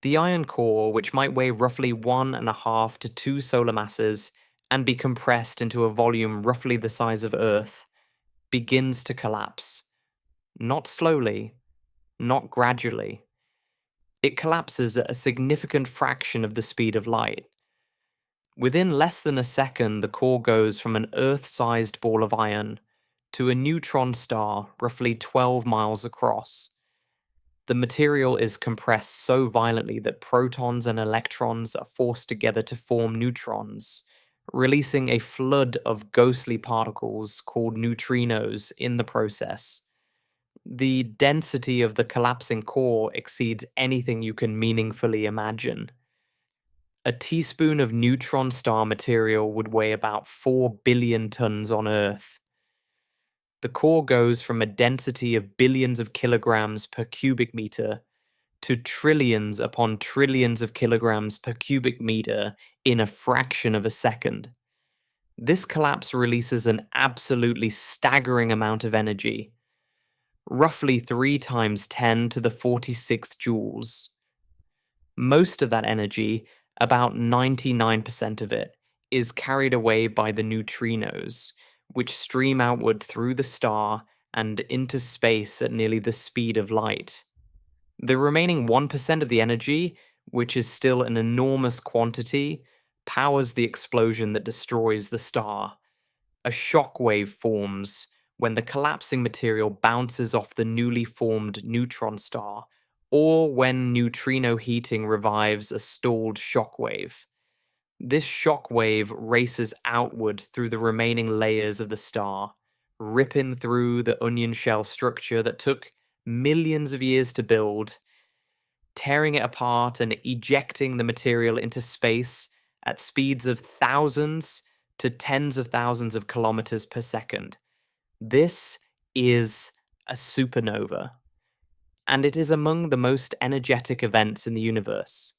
The iron core, which might weigh roughly 1.5 to 2 solar masses and be compressed into a volume roughly the size of Earth, begins to collapse. Not slowly, not gradually. It collapses at a significant fraction of the speed of light. Within less than a second, the core goes from an Earth-sized ball of iron to a neutron star roughly 12 miles across. The material is compressed so violently that protons and electrons are forced together to form neutrons, releasing a flood of ghostly particles called neutrinos in the process. The density of the collapsing core exceeds anything you can meaningfully imagine. A teaspoon of neutron star material would weigh about 4 billion tons on Earth. The core goes from a density of billions of kilograms per cubic meter to trillions upon trillions of kilograms per cubic meter in a fraction of a second. This collapse releases an absolutely staggering amount of energy, roughly 3 times 10 to the 46th joules. Most of that energy, about 99% of it, is carried away by the neutrinos, which stream outward through the star and into space at nearly the speed of light. The remaining 1% of the energy, which is still an enormous quantity, powers the explosion that destroys the star. A shock wave forms when the collapsing material bounces off the newly formed neutron star, or when neutrino heating revives a stalled shock wave. This shock wave races outward through the remaining layers of the star, ripping through the onion shell structure that took millions of years to build, tearing it apart and ejecting the material into space at speeds of thousands to tens of thousands of kilometers per second. This is a supernova, and it is among the most energetic events in the universe.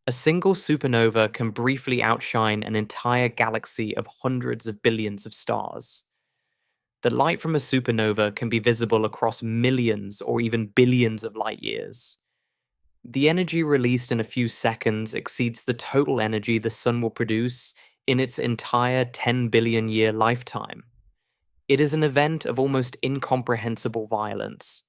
A single supernova can briefly outshine an entire galaxy of hundreds of billions of stars. The light from a supernova can be visible across millions or even billions of light years. The energy released in a few seconds exceeds the total energy the sun will produce in its entire 10 billion year lifetime. It is an event of almost incomprehensible violence.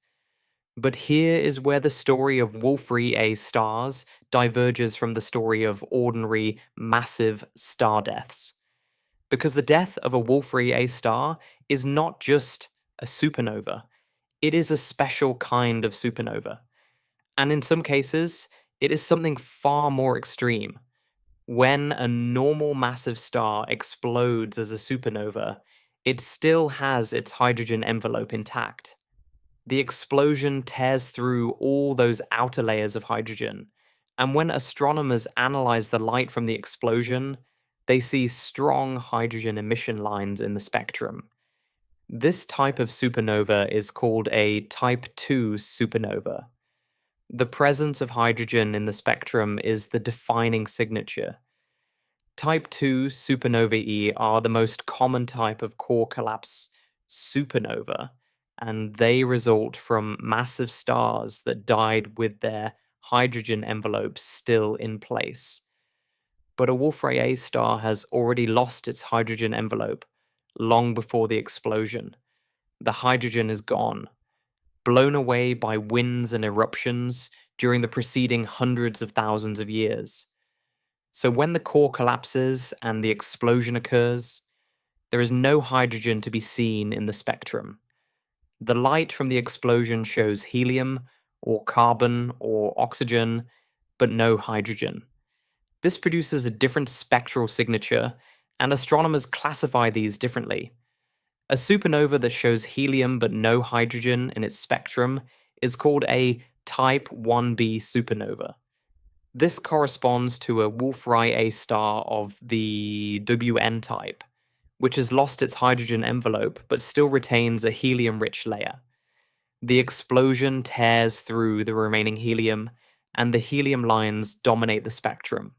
But here is where the story of Wolf-Rayet stars diverges from the story of ordinary, massive star deaths. Because the death of a Wolf-Rayet star is not just a supernova, it is a special kind of supernova. And in some cases, It is something far more extreme. When a normal massive star explodes as a supernova, it still has its hydrogen envelope intact. The explosion tears through all those outer layers of hydrogen, and when astronomers analyze the light from the explosion, they see strong hydrogen emission lines in the spectrum. This type of supernova is called a type 2 supernova. The presence of hydrogen in the spectrum is the defining signature. Type 2 supernovae are the most common type of core collapse supernova, and they result from massive stars that died with their hydrogen envelopes still in place. But a Wolf-Rayet star has already lost its hydrogen envelope long before the explosion. The hydrogen is gone, blown away by winds and eruptions during the preceding hundreds of thousands of years. So when the core collapses and the explosion occurs, there is no hydrogen to be seen in the spectrum. The light from the explosion shows helium, or carbon, or oxygen, but no hydrogen. This produces a different spectral signature, and astronomers classify these differently. A supernova that shows helium but no hydrogen in its spectrum is called a type 1b supernova. This corresponds to a Wolf-Rayet star of the WN type, which has lost its hydrogen envelope but still retains a helium-rich layer. The explosion tears through the remaining helium, and the helium lines dominate the spectrum.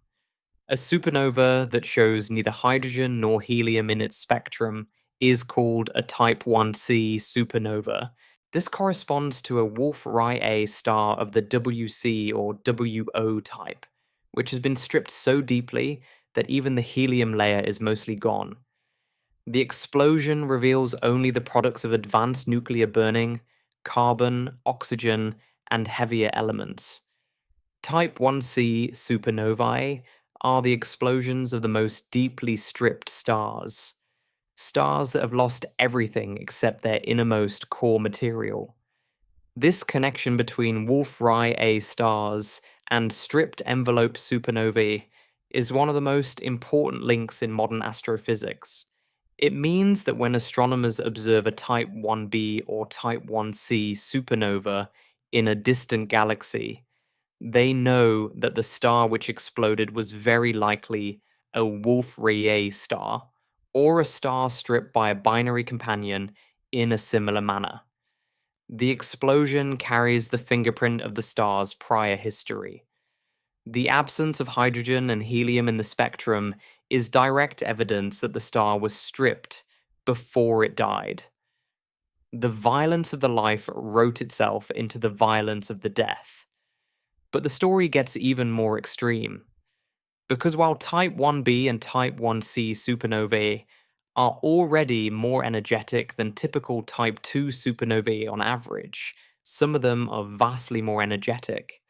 A supernova that shows neither hydrogen nor helium in its spectrum is called a type 1c supernova. This corresponds to a Wolf-Rayet star of the WC or WO type, which has been stripped so deeply that even the helium layer is mostly gone. The explosion reveals only the products of advanced nuclear burning, carbon, oxygen, and heavier elements. Type 1c supernovae are the explosions of the most deeply stripped stars. Stars that have lost everything except their innermost core material. This connection between Wolf-Rayet stars and stripped envelope supernovae is one of the most important links in modern astrophysics. It means that when astronomers observe a Type 1b or Type 1c supernova in a distant galaxy, they know that the star which exploded was very likely a Wolf-Rayet star, or a star stripped by a binary companion in a similar manner. The explosion carries the fingerprint of the star's prior history. The absence of hydrogen and helium in the spectrum is direct evidence that the star was stripped before it died. The violence of the life wrote itself into the violence of the death. But the story gets even more extreme. Because while Type 1b and Type 1c supernovae are already more energetic than typical Type 2 supernovae on average, some of them are vastly more energetic.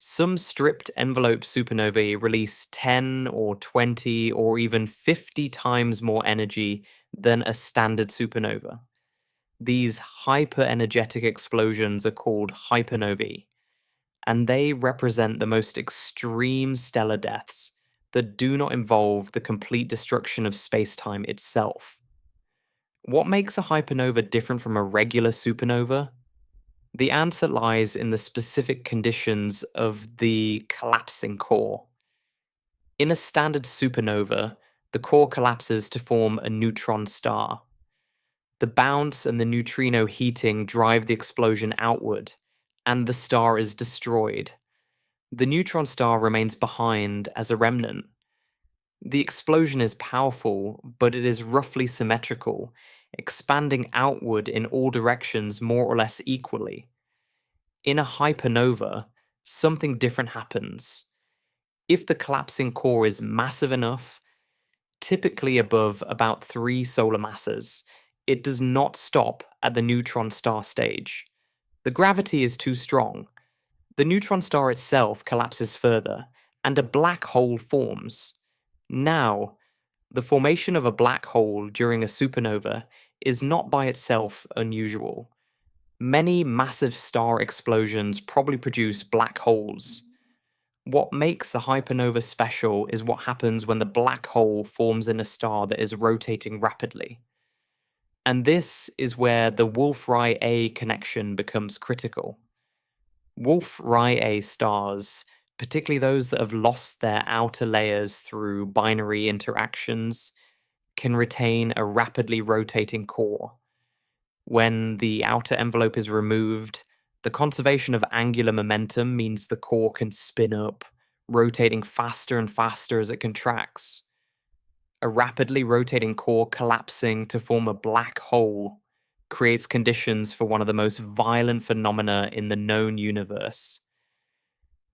Some stripped envelope supernovae release 10 or 20 or even 50 times more energy than a standard supernova. These hyper-energetic explosions are called hypernovae, and they represent the most extreme stellar deaths that do not involve the complete destruction of spacetime itself. What makes a hypernova different from a regular supernova? The answer lies in the specific conditions of the collapsing core. In a standard supernova, the core collapses to form a neutron star. The bounce and the neutrino heating drive the explosion outward, and the star is destroyed. The neutron star remains behind as a remnant. The explosion is powerful, but it is roughly symmetrical, expanding outward in all directions more or less equally. In a hypernova, something different happens. If the collapsing core is massive enough, typically above about 3 solar masses, it does not stop at the neutron star stage. The gravity is too strong. The neutron star itself collapses further, and a black hole forms. Now, the formation of a black hole during a supernova is not by itself unusual. Many massive star explosions probably produce black holes. What makes a hypernova special is what happens when the black hole forms in a star that is rotating rapidly. And this is where the Wolf-Rayet connection becomes critical. Wolf-Rayet stars, particularly those that have lost their outer layers through binary interactions, can retain a rapidly rotating core. When the outer envelope is removed, the conservation of angular momentum means the core can spin up, rotating faster and faster as it contracts. A rapidly rotating core collapsing to form a black hole creates conditions for one of the most violent phenomena in the known universe.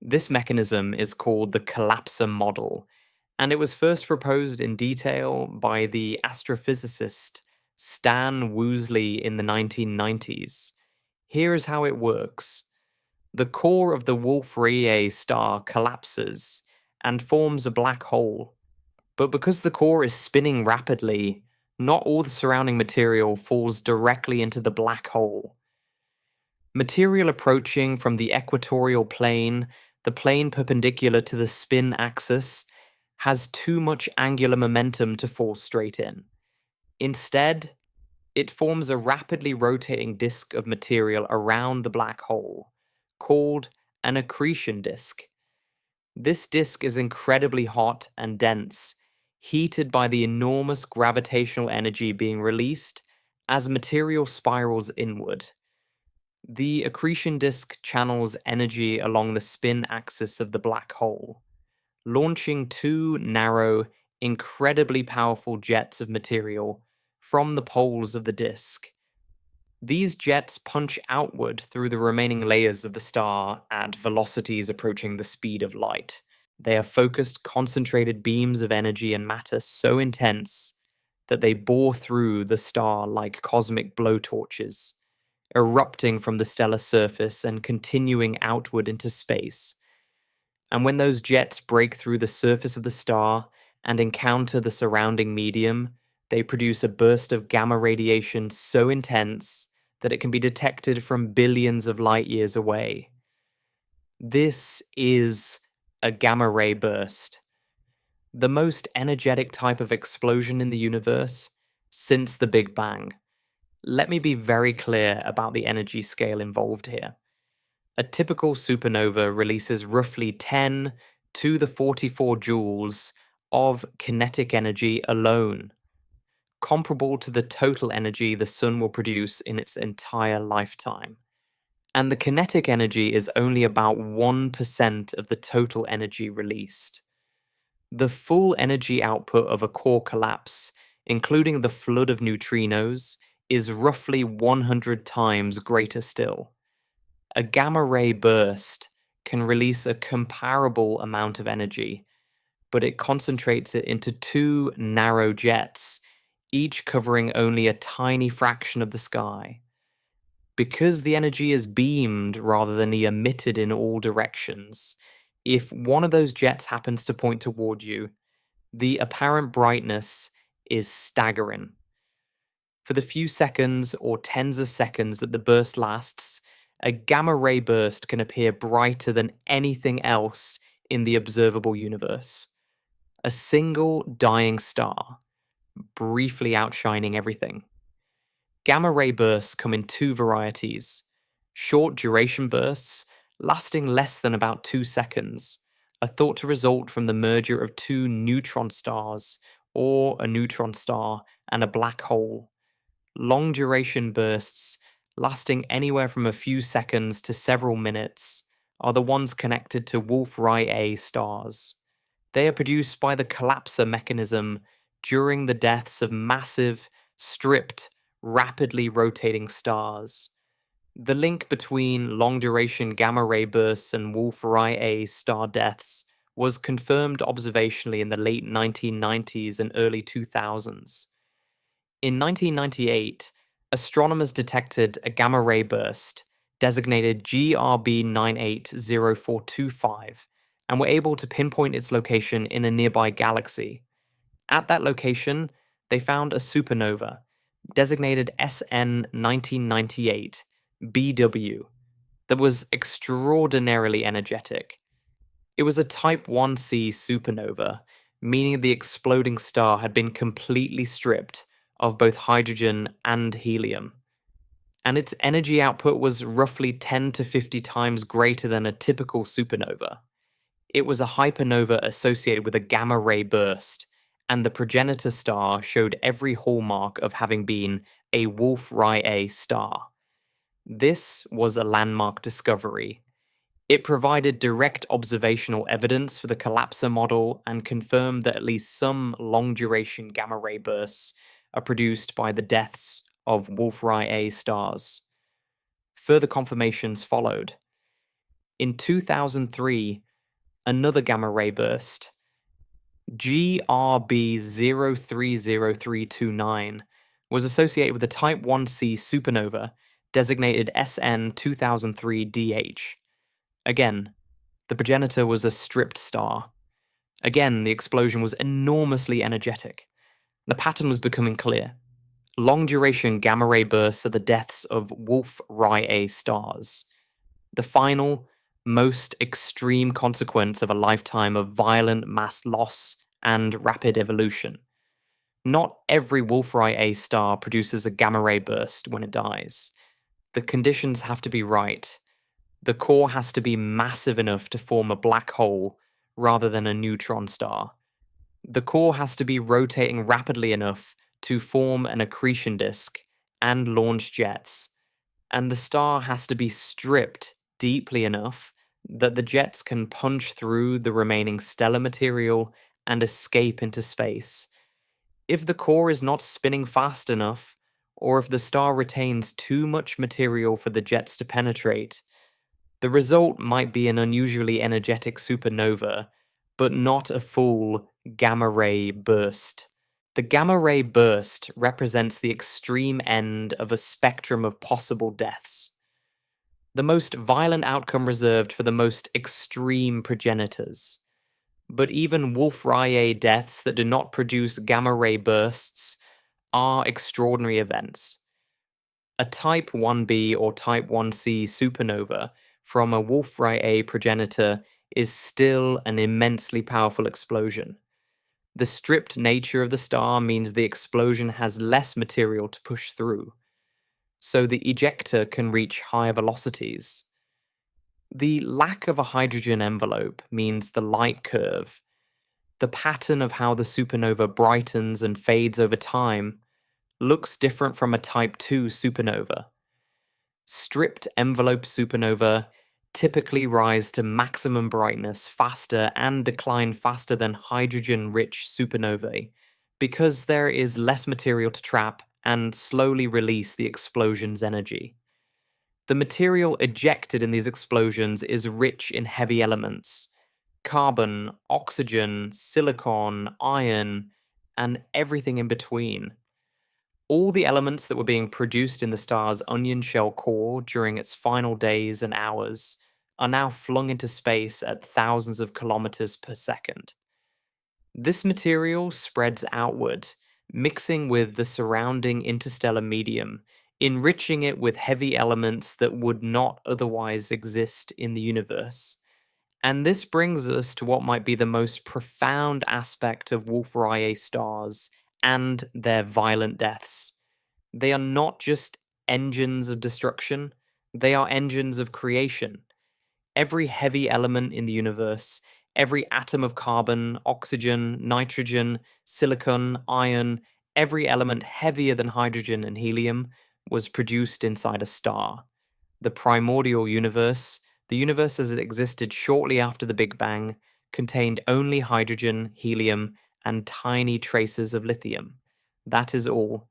This mechanism is called the collapsar model, and it was first proposed in detail by the astrophysicist Stan Woosley in the 1990s. Here is how it works. The core of the Wolf-Rayet star collapses and forms a black hole. But because the core is spinning rapidly, not all the surrounding material falls directly into the black hole. Material approaching from the equatorial plane, the plane perpendicular to the spin axis, has too much angular momentum to fall straight in. Instead, it forms a rapidly rotating disk of material around the black hole, called an accretion disk. This disk is incredibly hot and dense, heated by the enormous gravitational energy being released as material spirals inward. The accretion disk channels energy along the spin axis of the black hole, launching two narrow, incredibly powerful jets of material from the poles of the disk. These jets punch outward through the remaining layers of the star at velocities approaching the speed of light. They are focused, concentrated beams of energy and matter so intense that they bore through the star like cosmic blowtorches, erupting from the stellar surface and continuing outward into space. And when those jets break through the surface of the star and encounter the surrounding medium, they produce a burst of gamma radiation so intense that it can be detected from billions of light years away. This is a gamma ray burst, the most energetic type of explosion in the universe since the Big Bang. Let me be very clear about the energy scale involved here. A typical supernova releases roughly 10 to the 44 joules of kinetic energy alone, comparable to the total energy the sun will produce in its entire lifetime. And the kinetic energy is only about 1% of the total energy released. The full energy output of a core collapse, including the flood of neutrinos, is roughly 100 times greater still. A gamma ray burst can release a comparable amount of energy, but it concentrates it into two narrow jets, each covering only a tiny fraction of the sky. Because the energy is beamed rather than emitted in all directions, if one of those jets happens to point toward you, the apparent brightness is staggering. For the few seconds or tens of seconds that the burst lasts, a gamma ray burst can appear brighter than anything else in the observable universe. A single dying star, briefly outshining everything. Gamma ray bursts come in two varieties: short duration bursts, lasting less than about 2 seconds, are thought to result from the merger of two neutron stars, or a neutron star and a black hole. Long duration bursts, lasting anywhere from a few seconds to several minutes, are the ones connected to Wolf-Rayet stars. They are produced by the collapsar mechanism during the deaths of massive, stripped, rapidly rotating stars. The link between long-duration gamma-ray bursts and Wolf-Rayet star deaths was confirmed observationally in the late 1990s and early 2000s. In 1998, astronomers detected a gamma-ray burst, designated GRB 980425, and were able to pinpoint its location in a nearby galaxy. At that location, they found a supernova, designated SN 1998, BW, that was extraordinarily energetic. It was a Type 1c supernova, meaning the exploding star had been completely stripped of both hydrogen and helium, and its energy output was roughly 10 to 50 times greater than a typical supernova. It was a hypernova associated with a gamma ray burst, and the progenitor star showed every hallmark of having been a Wolf-Rayet star. This was a landmark discovery. It provided direct observational evidence for the collapsar model and confirmed that at least some long-duration gamma-ray bursts are produced by the deaths of Wolf-Rayet stars. Further confirmations followed. In 2003, another gamma-ray burst, GRB030329, was associated with a Type 1c supernova designated SN 2003DH. Again, the progenitor was a stripped star. Again, the explosion was enormously energetic. The pattern was becoming clear. Long-duration gamma-ray bursts are the deaths of Wolf-Rayet stars. The final, most extreme consequence of a lifetime of violent mass loss and rapid evolution. Not every Wolf-Rayet star produces a gamma-ray burst when it dies. The conditions have to be right. The core has to be massive enough to form a black hole rather than a neutron star. The core has to be rotating rapidly enough to form an accretion disk and launch jets. And the star has to be stripped deeply enough that the jets can punch through the remaining stellar material and escape into space. If the core is not spinning fast enough, or if the star retains too much material for the jets to penetrate, the result might be an unusually energetic supernova, but not a full gamma-ray burst. The gamma-ray burst represents the extreme end of a spectrum of possible deaths. The most violent outcome reserved for the most extreme progenitors. But even Wolf-Rayet deaths that do not produce gamma-ray bursts are extraordinary events. A Type 1b or Type 1c supernova from a Wolf-Rayet progenitor is still an immensely powerful explosion. The stripped nature of the star means the explosion has less material to push through, so the ejector can reach higher velocities. The lack of a hydrogen envelope means the light curve, the pattern of how the supernova brightens and fades over time, looks different from a Type 2 supernova. Stripped envelope supernova typically rise to maximum brightness faster and decline faster than hydrogen-rich supernovae because there is less material to trap and slowly release the explosion's energy. The material ejected in these explosions is rich in heavy elements: carbon, oxygen, silicon, iron, and everything in between. All the elements that were being produced in the star's onion shell core during its final days and hours are now flung into space at thousands of kilometers per second. This material spreads outward, mixing with the surrounding interstellar medium, enriching it with heavy elements that would not otherwise exist in the universe. And this brings us to what might be the most profound aspect of Wolf-Rayet stars and their violent deaths. They are not just engines of destruction, they are engines of creation. Every heavy element in the universe, every atom of carbon, oxygen, nitrogen, silicon, iron, every element heavier than hydrogen and helium was produced inside a star. The primordial universe, the universe as it existed shortly after the Big Bang, contained only hydrogen, helium, and tiny traces of lithium. That is all.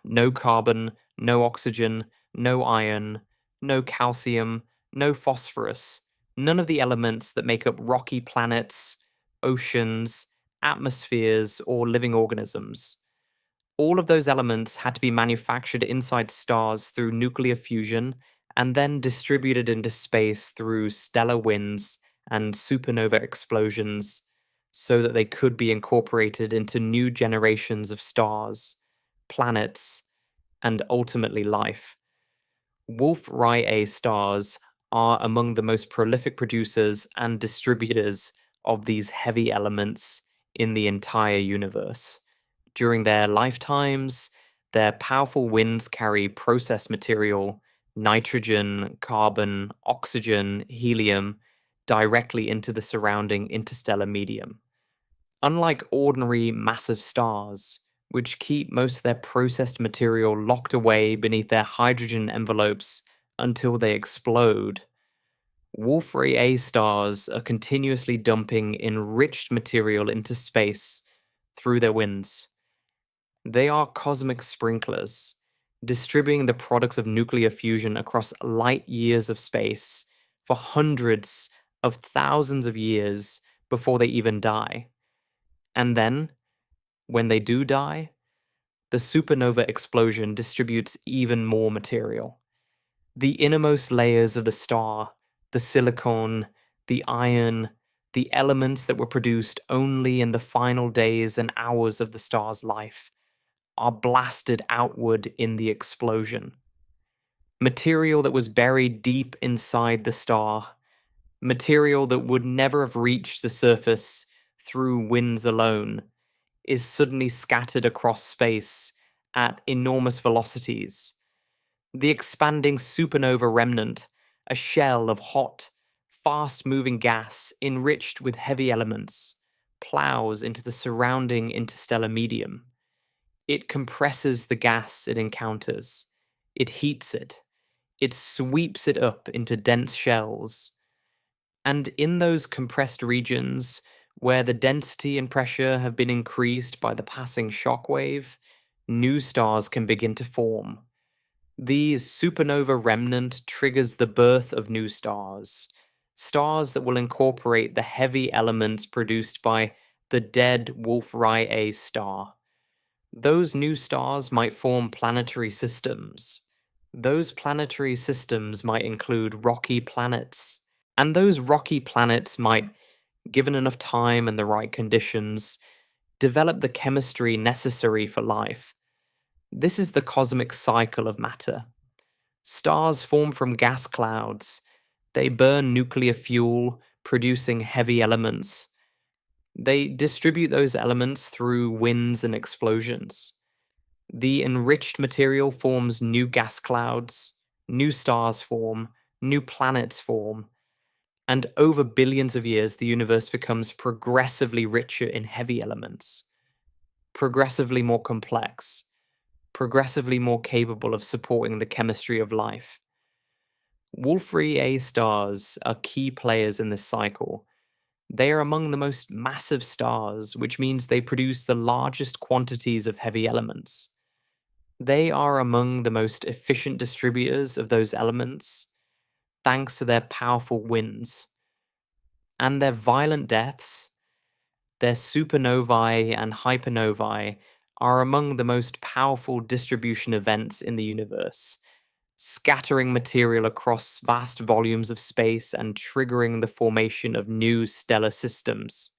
No carbon, no oxygen, no iron, no calcium, no phosphorus, none of the elements that make up rocky planets, oceans, atmospheres, or living organisms. All of those elements had to be manufactured inside stars through nuclear fusion and then distributed into space through stellar winds and supernova explosions so that they could be incorporated into new generations of stars, planets, and ultimately life. Wolf-Rayet stars are among the most prolific producers and distributors of these heavy elements in the entire universe. During their lifetimes, their powerful winds carry processed material, nitrogen, carbon, oxygen, helium, directly into the surrounding interstellar medium. Unlike ordinary massive stars, which keep most of their processed material locked away beneath their hydrogen envelopes until they explode, Wolf-Rayet stars are continuously dumping enriched material into space through their winds. They are cosmic sprinklers, distributing the products of nuclear fusion across light years of space for hundreds of thousands of years before they even die. And then, when they do die, the supernova explosion distributes even more material. The innermost layers of the star, the silicon, the iron, the elements that were produced only in the final days and hours of the star's life, are blasted outward in the explosion. Material that was buried deep inside the star, material that would never have reached the surface through winds alone, is suddenly scattered across space at enormous velocities. The expanding supernova remnant, a shell of hot, fast-moving gas enriched with heavy elements, plows into the surrounding interstellar medium. It compresses the gas it encounters. It heats it. It sweeps it up into dense shells. And in those compressed regions, where the density and pressure have been increased by the passing shockwave, new stars can begin to form. The supernova remnant triggers the birth of new stars, stars that will incorporate the heavy elements produced by the dead Wolf-Rayet star. Those new stars might form planetary systems. Those planetary systems might include rocky planets. And those rocky planets might, given enough time and the right conditions, develop the chemistry necessary for life. This is the cosmic cycle of matter. Stars form from gas clouds. They burn nuclear fuel, producing heavy elements. They distribute those elements through winds and explosions. The enriched material forms new gas clouds, new stars form, new planets form, and over billions of years, the universe becomes progressively richer in heavy elements, progressively more complex, progressively more capable of supporting the chemistry of life. Wolf-Rayet stars are key players in this cycle. They are among the most massive stars, which means they produce the largest quantities of heavy elements. They are among the most efficient distributors of those elements, thanks to their powerful winds. And their violent deaths, their supernovae and hypernovae, are among the most powerful distribution events in the universe, scattering material across vast volumes of space and triggering the formation of new stellar systems.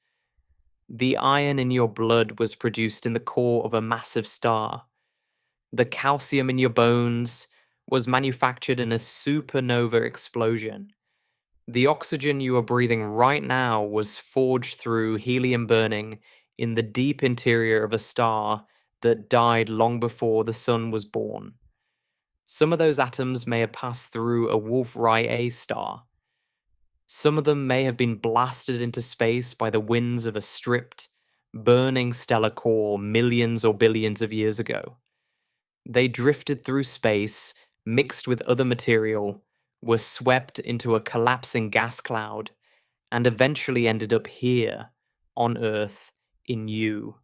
The iron in your blood was produced in the core of a massive star. The calcium in your bones was manufactured in a supernova explosion. The oxygen you are breathing right now was forged through helium burning in the deep interior of a star that died long before the sun was born. Some of those atoms may have passed through a Wolf-Rayet star. Some of them may have been blasted into space by the winds of a stripped, burning stellar core millions or billions of years ago. They drifted through space, mixed with other material, were swept into a collapsing gas cloud, and eventually ended up here, on Earth, in you.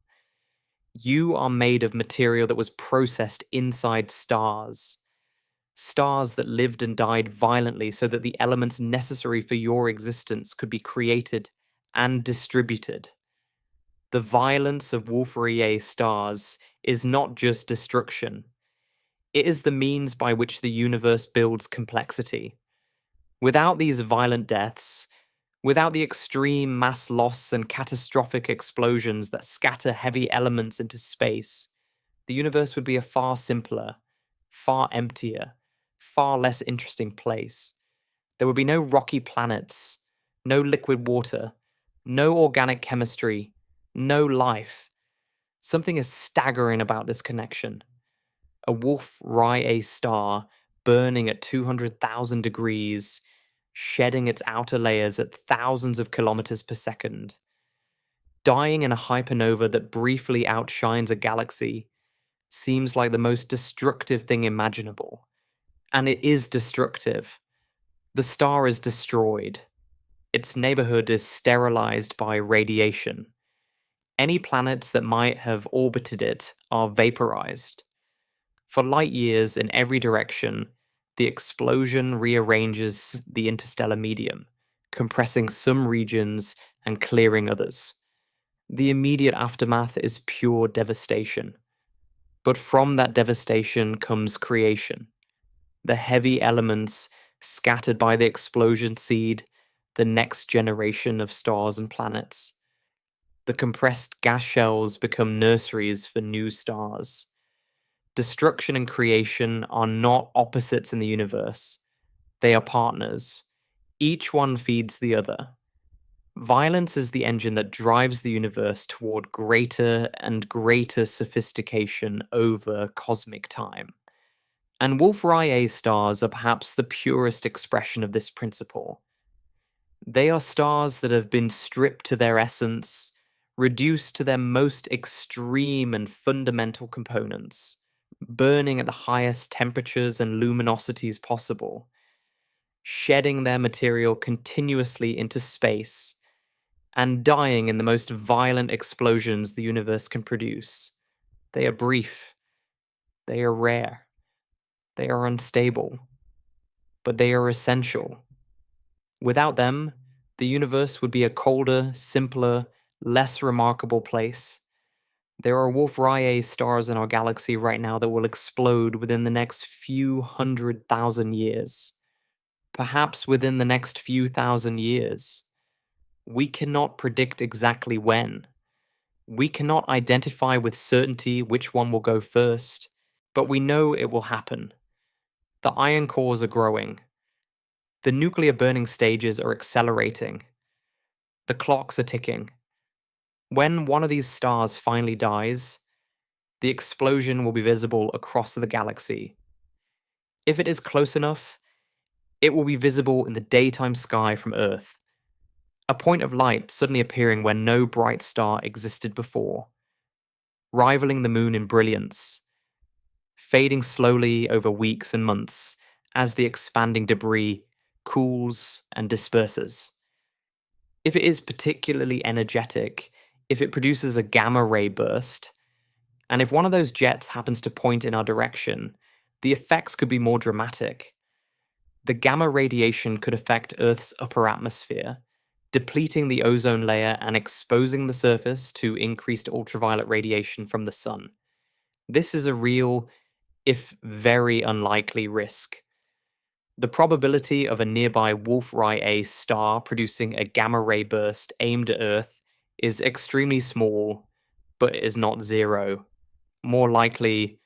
You are made of material that was processed inside stars. Stars that lived and died violently so that the elements necessary for your existence could be created and distributed. The violence of Wolf-Rayet stars is not just destruction. It is the means by which the universe builds complexity. Without these violent deaths, without the extreme mass loss and catastrophic explosions that scatter heavy elements into space, the universe would be a far simpler, far emptier, far less interesting place. There would be no rocky planets, no liquid water, no organic chemistry, no life. Something is staggering about this connection. A Wolf-Rayet star burning at 200,000 degrees, shedding its outer layers at thousands of kilometers per second, dying in a hypernova that briefly outshines a galaxy, seems like the most destructive thing imaginable. And it is destructive. The star is destroyed. Its neighborhood is sterilized by radiation. Any planets that might have orbited it are vaporized. For light years in every direction, the explosion rearranges the interstellar medium, compressing some regions and clearing others. The immediate aftermath is pure devastation. But from that devastation comes creation. The heavy elements scattered by the explosion seed the next generation of stars and planets. The compressed gas shells become nurseries for new stars. Destruction and creation are not opposites in the universe. They are partners. Each one feeds the other. Violence is the engine that drives the universe toward greater and greater sophistication over cosmic time. And Wolf-Rayet stars are perhaps the purest expression of this principle. They are stars that have been stripped to their essence, reduced to their most extreme and fundamental components, burning at the highest temperatures and luminosities possible, shedding their material continuously into space, and dying in the most violent explosions the universe can produce. They are brief. They are rare. They are unstable. But they are essential. Without them, the universe would be a colder, simpler, less remarkable place. There are Wolf-Rayet stars in our galaxy right now that will explode within the next few 100,000 years. Perhaps within the next few thousand years. We cannot predict exactly when. We cannot identify with certainty which one will go first, but we know it will happen. The iron cores are growing. The nuclear burning stages are accelerating. The clocks are ticking. When one of these stars finally dies, the explosion will be visible across the galaxy. If it is close enough, it will be visible in the daytime sky from Earth, a point of light suddenly appearing where no bright star existed before, rivaling the moon in brilliance, fading slowly over weeks and months as the expanding debris cools and disperses. If it is particularly energetic, if it produces a gamma ray burst, and if one of those jets happens to point in our direction, the effects could be more dramatic. The gamma radiation could affect Earth's upper atmosphere, depleting the ozone layer and exposing the surface to increased ultraviolet radiation from the sun. This is a real, if very unlikely, risk. The probability of a nearby Wolf-Rayet star producing a gamma ray burst aimed at Earth is extremely small, but is not zero. More likely,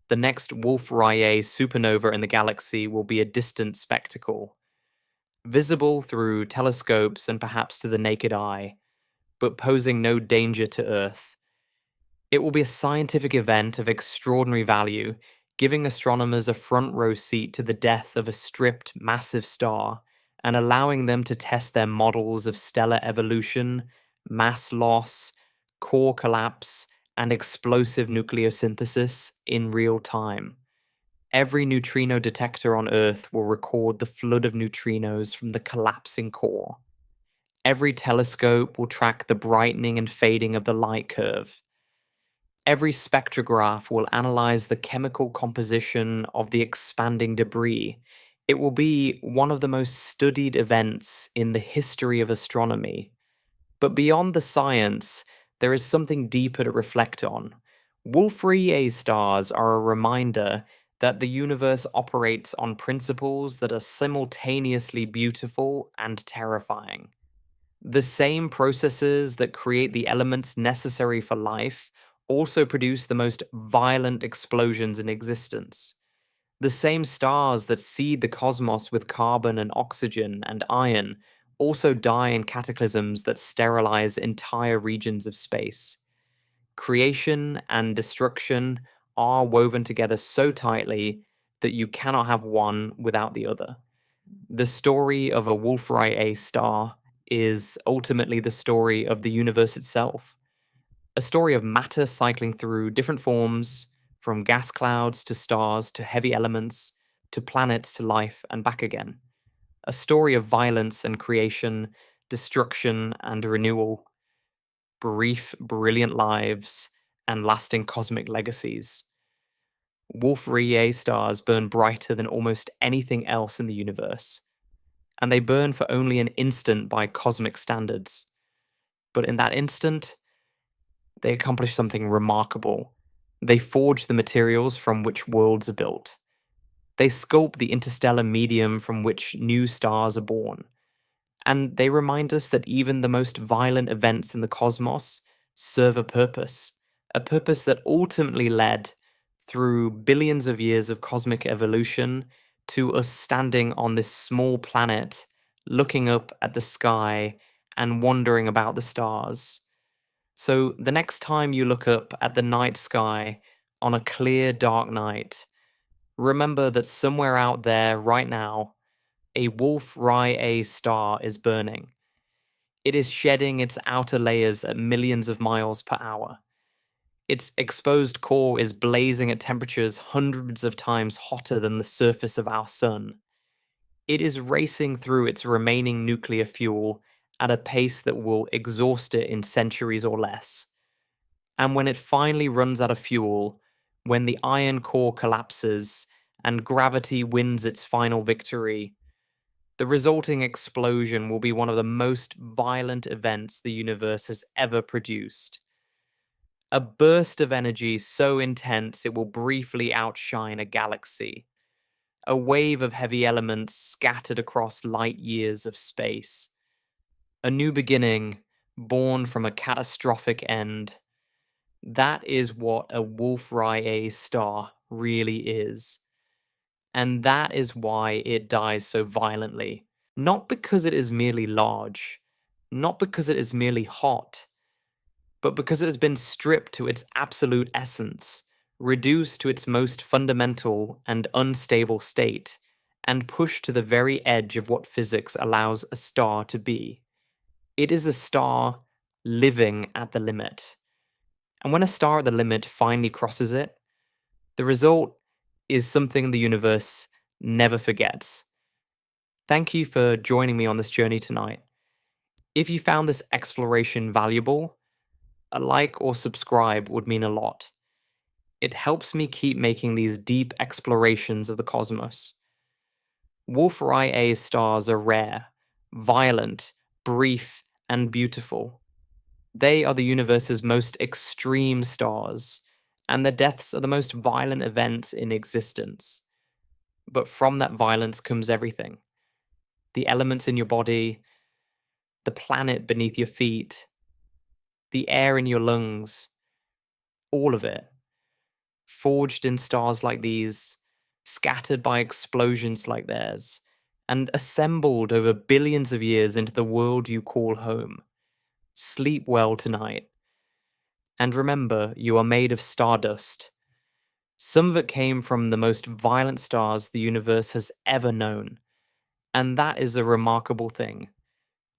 the next Wolf-Rayet supernova in the galaxy will be a distant spectacle, visible through telescopes and perhaps to the naked eye, but posing no danger to Earth. It will be a scientific event of extraordinary value, giving astronomers a front row seat to the death of a stripped, massive star, and allowing them to test their models of stellar evolution, mass loss, core collapse, and explosive nucleosynthesis in real time. Every neutrino detector on Earth will record the flood of neutrinos from the collapsing core. Every telescope will track the brightening and fading of the light curve. Every spectrograph will analyze the chemical composition of the expanding debris. It will be one of the most studied events in the history of astronomy. But beyond the science, there is something deeper to reflect on. Wolf-Rayet stars are a reminder that the universe operates on principles that are simultaneously beautiful and terrifying. The same processes that create the elements necessary for life also produce the most violent explosions in existence. The same stars that seed the cosmos with carbon and oxygen and iron also die in cataclysms that sterilize entire regions of space. Creation and destruction are woven together so tightly that you cannot have one without the other. The story of a Wolf-Rayet star is ultimately the story of the universe itself. A story of matter cycling through different forms, from gas clouds to stars to heavy elements to planets to life and back again. A story of violence and creation, destruction and renewal, brief, brilliant lives, and lasting cosmic legacies. Wolf-Rayet stars burn brighter than almost anything else in the universe, and they burn for only an instant by cosmic standards. But in that instant, they accomplish something remarkable. They forge the materials from which worlds are built. They sculpt the interstellar medium from which new stars are born. And they remind us that even the most violent events in the cosmos serve a purpose that ultimately led, through billions of years of cosmic evolution, to us standing on this small planet, looking up at the sky and wondering about the stars. So the next time you look up at the night sky on a clear, dark night, remember that somewhere out there right now, a Wolf-Rayet star is burning. It is shedding its outer layers at millions of miles per hour. Its exposed core is blazing at temperatures hundreds of times hotter than the surface of our sun. It is racing through its remaining nuclear fuel at a pace that will exhaust it in centuries or less. And when it finally runs out of fuel, when the iron core collapses and gravity wins its final victory, the resulting explosion will be one of the most violent events the universe has ever produced. A burst of energy so intense it will briefly outshine a galaxy. A wave of heavy elements scattered across light years of space. A new beginning, born from a catastrophic end. That is what a Wolf-Rayet star really is. And that is why it dies so violently. Not because it is merely large, not because it is merely hot, but because it has been stripped to its absolute essence, reduced to its most fundamental and unstable state, and pushed to the very edge of what physics allows a star to be. It is a star living at the limit. And when a star at the limit finally crosses it, the result is something the universe never forgets. Thank you for joining me on this journey tonight. If you found this exploration valuable, a like or subscribe would mean a lot. It helps me keep making these deep explorations of the cosmos. Wolf-Rayet stars are rare, violent, brief, and beautiful. They are the universe's most extreme stars, and their deaths are the most violent events in existence. But from that violence comes everything. The elements in your body, the planet beneath your feet, the air in your lungs, all of it. Forged in stars like these, scattered by explosions like theirs, and assembled over billions of years into the world you call home. Sleep well tonight. And remember, you are made of stardust. Some of it came from the most violent stars the universe has ever known. And that is a remarkable thing.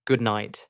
Good night.